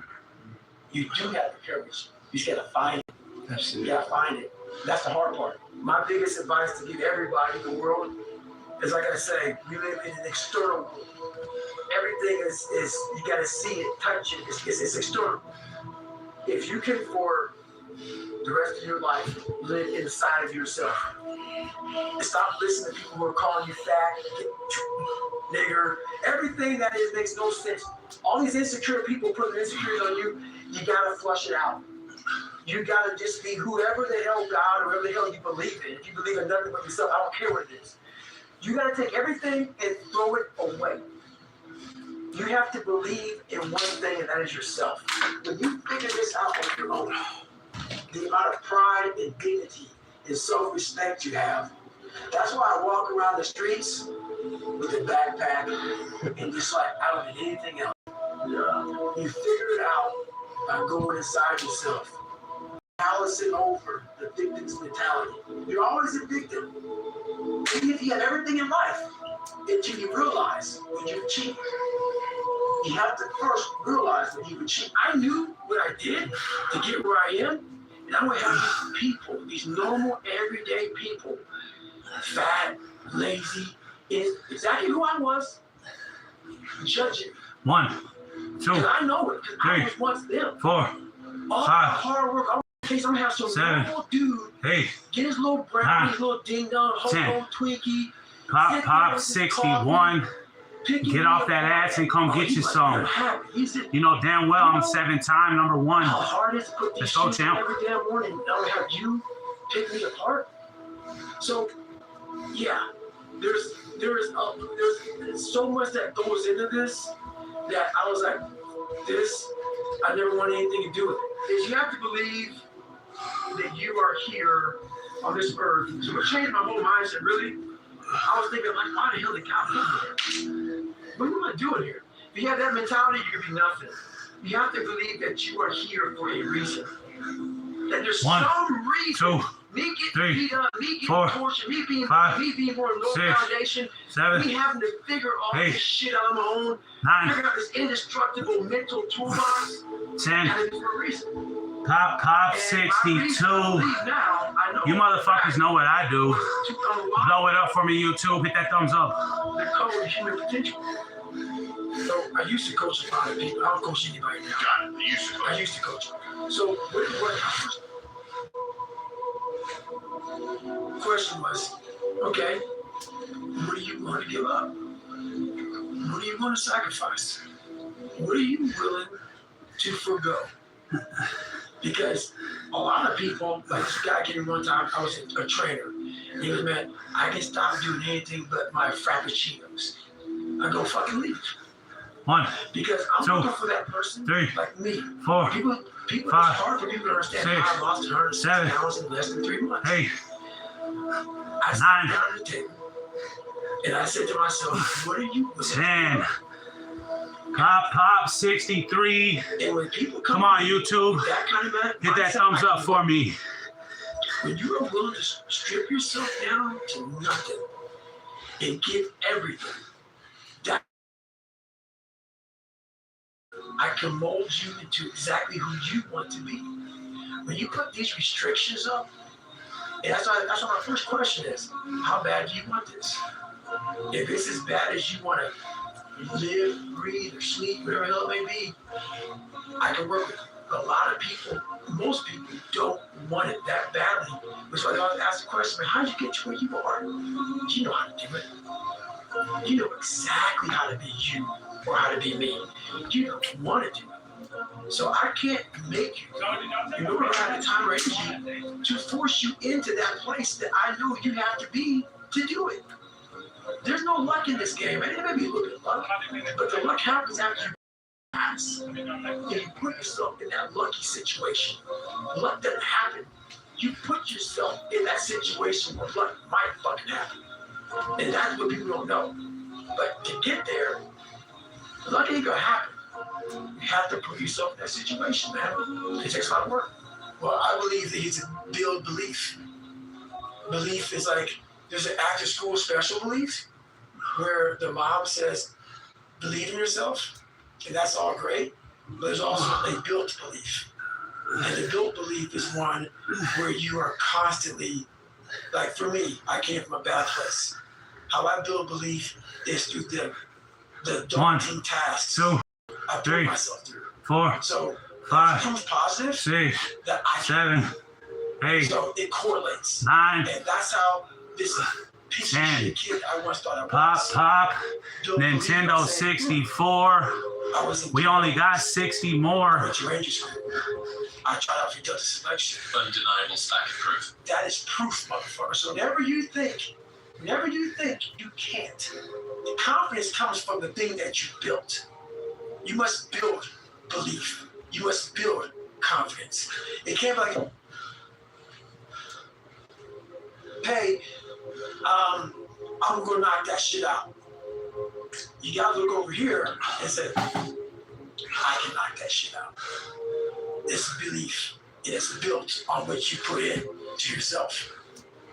You do have the courage. You just gotta find it. Absolutely. You gotta find it. That's the hard part. My biggest advice to give everybody in the world is, like I say, we live in an external world. Everything is you gotta see it, touch it. It's external. If you can, for the rest of your life, live inside of yourself. And stop listening to people who are calling you fat, nigger, everything that is makes no sense. All these insecure people putting insecurities on you, you gotta flush it out. You gotta just be whoever the hell God or whoever the hell you believe in. If you believe in nothing but yourself, I don't care what it is. You gotta take everything and throw it away. You have to believe in one thing, and that is yourself. When you figure this out on your own, the amount of pride and dignity and self-respect you have. That's why I walk around the streets with a backpack and just like I don't need anything else. Yeah. You figure it out by going inside yourself. Balancing over the victim's mentality. You're always a victim. Even if you have everything in life, until you realize when you've achieved. You have to first realize when you've achieved. I knew what I did to get where I am, and I would have these people, these normal, everyday people, fat, lazy, is exactly who I was, judging. 1, 2, Because I know it, because I was once them. 4, All 5, the hard work, I'm gonna have some 7, normal dude 8, get his little brown, his little ding dong, ho-ho, Twinkie. Pop 61. Get off that ass and come get you some. You know damn well I'm 7-time number 1. How hard is to put these Let's go, shit champ. every damn morning and I would have you pick me apart? So, yeah, there's so much that goes into this that I was like, I never wanted anything to do with it. Is you have to believe that you are here on this earth. So it changed my whole mindset, really. I was thinking, like, why the hell did God put me here? What am I doing here? If you have that mentality, you could be nothing. You have to believe that you are here for a reason. That there's 1, some reason. 2, Me getting 3, beat up, me getting 4, tortured, me being 5, more low 6, foundation, 7, me having to figure all 8, this shit out on my own, 9, figure out this indestructible mental toolbox. 10. And it's for a reason. Pop 62. You motherfuckers know what I do. Blow it up for me, YouTube. Hit that thumbs up. The code of human potential. So I used to coach a lot of people. I don't coach anybody now. God, I used to coach. So what question was, okay, what do you want to give up? What do you want to sacrifice? What are you willing to forgo? Because a lot of people, like this guy came in one time, I was a trainer. And he was, man, I can stop doing anything but my frappuccinos. I go fucking leave. 1, Because I'm 2, looking for that person 3, like me. 4, People, 5, it's hard for people to understand 6, how I lost 107 7, pounds in less than 3 months. 8, I sat 9, down at the table and I said to myself, what are you willing to 10. do? Pop 63. And when people Come on, YouTube. that kind of Hit that mindset, thumbs up for me. when you are willing to strip yourself down to nothing and give everything, that I can mold you into exactly who you want to be. When you put these restrictions up, and that's why my first question is, how bad do you want this? If it's as bad as you want to live, breathe, or sleep, whatever the hell it may be, I can work with you. A lot of people, most people don't want it that badly. Which is why they always ask the question, how did you get to where you are? You know how to do it. You know exactly how to be you or how to be me. You don't want to do it. So I can't make you, in order to have the time or energy to force you into that place that I know you have to be to do it. There's no luck in this game. And it may be a little bit of luck, but the luck happens after you pass. And you put yourself in that lucky situation. Luck doesn't happen. You put yourself in that situation where luck might fucking happen. And that's what people don't know. But to get there, luck ain't gonna happen. You have to put yourself in that situation, man. It takes a lot of work. Well, I believe that you have to build belief. Belief is like, there's an after school special belief where the mom says, believe in yourself, and that's all great. but there's also a built belief. And the built belief is one where you are constantly, like for me, I came from a bad place. How I build belief is through the daunting tasks 2, I put 3, myself through. 4, So 5, it becomes positive 6, that I 7, 8, so it correlates. 9, And that's how this piece of 10. shit kid I once thought I pop, was. pop, Built belief Nintendo by saying, 64. I was in We only got 60 more. Rangers School. I tried out for Delta Selection. Undeniable stack of proof. That is proof, motherfucker. So whenever you think you can't, the confidence comes from the thing that you built. You must build belief. You must build confidence. It can't be like, hey, I'm gonna knock that shit out. You gotta look over here and say, I can knock that shit out. This belief is built on what you put in to yourself.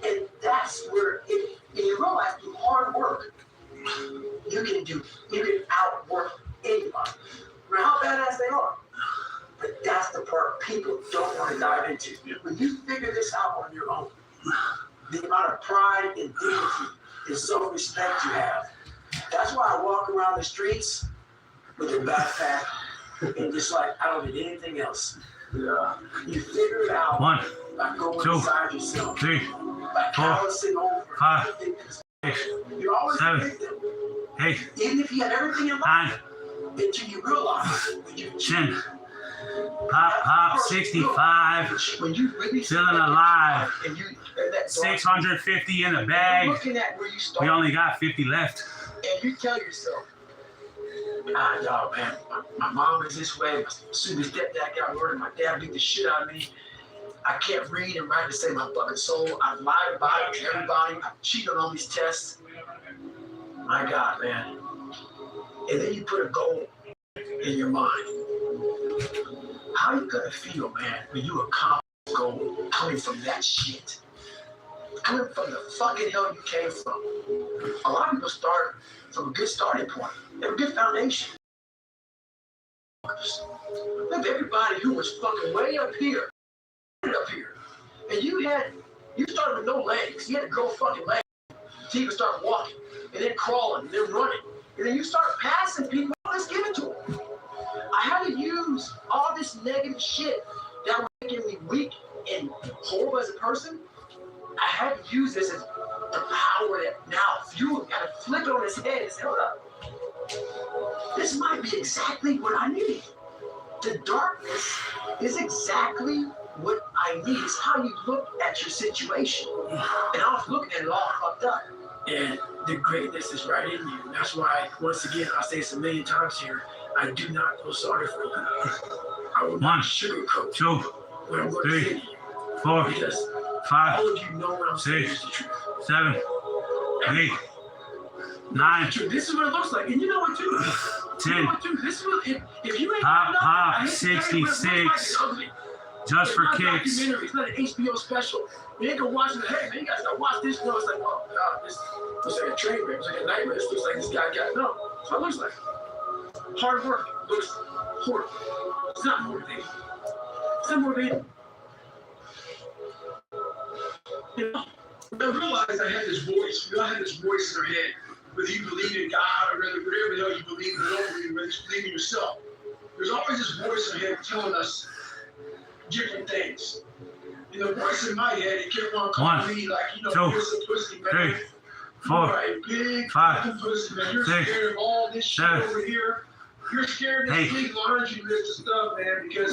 And that's where, if you realize through hard work, you can outwork anybody, no matter how badass they are. But that's the part people don't want to dive into. When you figure this out on your own, the amount of pride and dignity and self-respect you have. That's why I walk around the streets with a backpack and just like, I don't need anything else. Yeah. You figure it out 1, by going 2, inside yourself. 3, By 4, callousing over. 5, 6, You're always 7, a victim. 8, Even if you have everything in 9, life, until you realize when you 10. Pop, 65. when you really Feeling alive. and you and that 650 in the bag. looking at where you We start only got 50 left. and you tell yourself, y'all, man, my mom is this way, my super stepdad got murdered, my dad beat the shit out of me. I can't read and write to save my fucking soul. I've lied about it to everybody. I've cheated on all these tests. My God, man. And then you put a goal in your mind. How you gonna feel, man, when you accomplish a goal coming from that shit? Coming from the fucking hell you came from. A lot of people start from a good starting point. They have a good foundation. Look at everybody who was fucking way up here, and you started with no legs. You had to grow fucking legs to even start walking, and then crawling, and then running, and then you start passing people. Let's give it to them. I had to use all this negative shit that was making me weak and horrible as a person. I had to use this as the power that now fuel. Got to flip it on his head and say, hold up. This might be exactly what I need. The darkness is exactly what I need. It's how you look at your situation. And I was looking at it all fucked up. And the greatness is right in you. And that's why, once again, I'll say this a million times here, I do not feel sorry for you. I will not sugarcoat 2, what I'm going to say to 3, you. 4, Because 5, all of you know what I'm saying 6, is the truth. 7, 8, 9, This is what it looks like. And you know what, too? 10. You know what, too? This is what, if you ain't Pop, got pop, nothing, I hate to tell you, but it looks like 66. it's ugly. Just for It's not a kicks. documentary. It's not an HBO special. You ain't gonna watch it. Hey, man, you guys gotta watch this. No, it's like, oh, God, this looks like a train wreck. It's like a nightmare. This looks like this guy got, no. That's what it looks like. Hard work looks horrible. It's not motivating. It's not motivating. You know, I realized I had this voice. We all had this voice in our head. Whether you believe in God or whatever the hell you believe in, whether you believe in yourself. There's always this voice in our head telling us different things. And the voice in my head, it kept on calling me like, you know, 2, you're some pussy, man. 3, 4, You're a big 5, fucking pussy, man. You're 6, scared of all this shit 7, over here. You're scared of 8, this big laundry list of stuff, man, because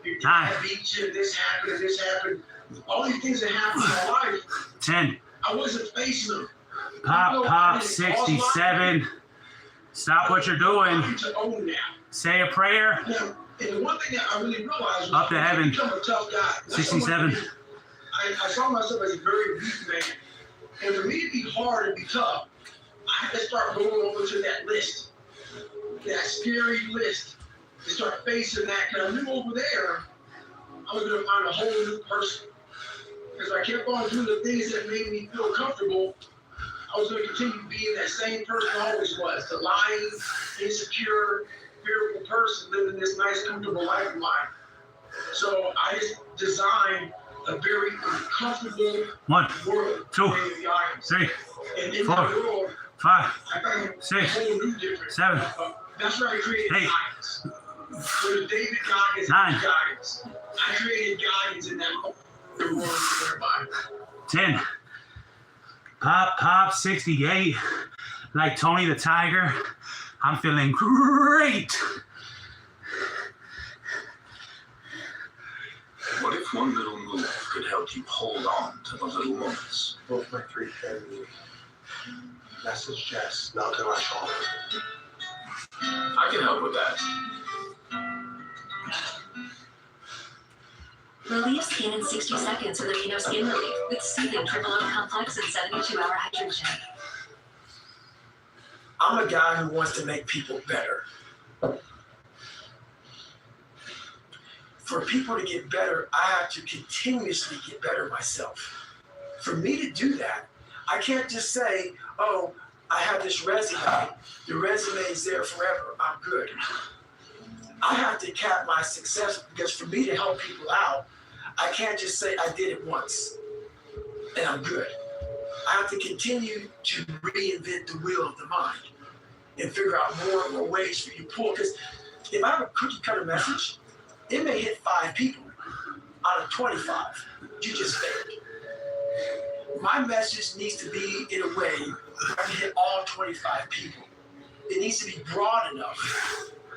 your 9, dad beat you, this happened, and this happened. All these things that happened in my life, 10. I wasn't facing them. Pop, 67. Stop what you're doing. To own that. Say a prayer. Now, and the one thing that I really realized was Up to heaven. become a tough guy. 67. I saw myself as a very weak man. And for me to be hard and be tough, I had to start going over to that list, that scary list, and start facing that. Because I knew over there, I was going to find a whole new person. Because I kept on doing the things that made me feel comfortable, I was going to continue being that same person I always was, the lying, insecure, fearful person living this nice, comfortable life of mine. So I just designed a very uncomfortable 1, world 2, for the audience. 3, And in 4, that world, 5, I found a 6, whole new difference. 7, That's why I created 8, guidance. There's David Goggins 9, and guidance. I created guidance in that whole world for everybody. 10. Pop 68. Like Tony the Tiger. I'm feeling great. What if one little move could help you hold on to the little moments? Both my 3 carry message Jess, not to my shoulder. I can help with that. Relieve skin in 60 seconds with Amino Skin Relief with soothing triple O complex and 72-hour hydration. I'm a guy who wants to make people better. For people to get better, I have to continuously get better myself. For me to do that, I can't just say, oh, I have this resume. The resume is there forever. I'm good. I have to cap my success because for me to help people out, I can't just say I did it once and I'm good. I have to continue to reinvent the wheel of the mind and figure out more and more ways for you to pull. Because if I have a cookie cutter message, it may hit 5 people out of 25. You just failed. My message needs to be in a way where I can hit all 25 people. It needs to be broad enough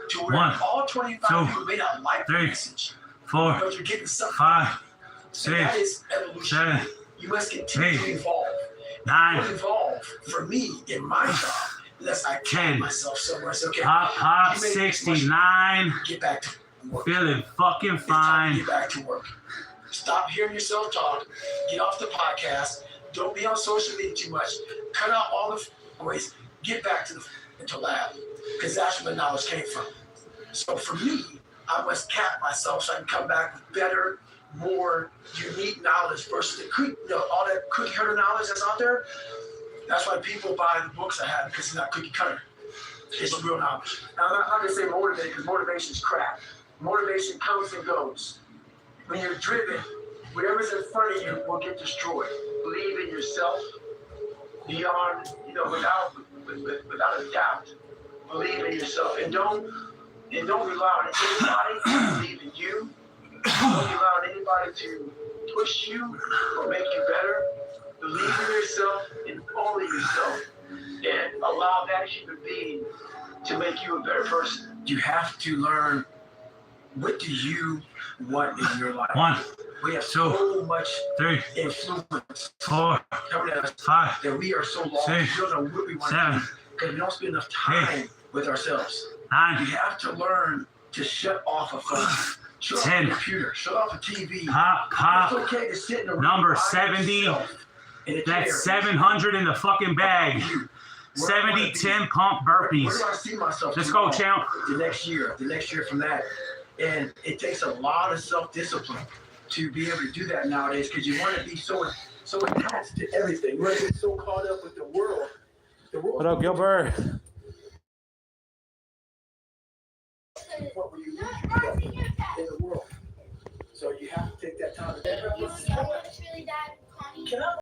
to where 1, all 25 2, people may not like the 3, message, 4, but you're getting something. 5, And that 6, is evolution. 7, You must continue to 8, evolve. 9. To evolve for me in my job, unless I 10. kill myself somewhere. It's okay. Pop You made this much- 69. Get back to work. Feeling fucking It's time to fine. get back to work. Stop hearing yourself talk. Get off the podcast. Don't be on social media too much. Cut out all the noise. Get back to the lab, because that's where the knowledge came from. So for me, I must cap myself so I can come back with better, more unique knowledge versus all that cookie cutter knowledge that's out there. That's why people buy the books I have, because it's not cookie cutter. It's real knowledge. Now, I'm not going to say motivate, because motivation is crap. Motivation comes and goes. When you're driven, whatever's in front of you will get destroyed. Believe in yourself beyond, without a doubt. Believe in yourself, and don't rely on anybody to believe in you. Don't rely on anybody to push you or make you better. Believe in yourself and only yourself, and allow that human being to make you a better person. You have to learn, what do you want in your life? 1, We have 2, so much 3, influence 4, coming at us 5, that we are so lost. 6, We don't know what we want 7, to do because we don't spend enough time with ourselves. 9. You have to learn to shut off a phone, shut off 10. a computer, shut off a TV. Pop. It's okay to sit in a room Number by 70. yourself in a chair. That's 700 in the fucking bag. Where I wanna 70, be. 10 pump Where burpees. do I see myself? Let's go, tomorrow? champ. The next year from that. And it takes a lot of self-discipline to be able to do that nowadays, because you want to be so attached to everything. You want to get so caught up with the world. What up, Gilbert? What were you in the world? So you have to take that time. You want to see how much really died, Connie? Can I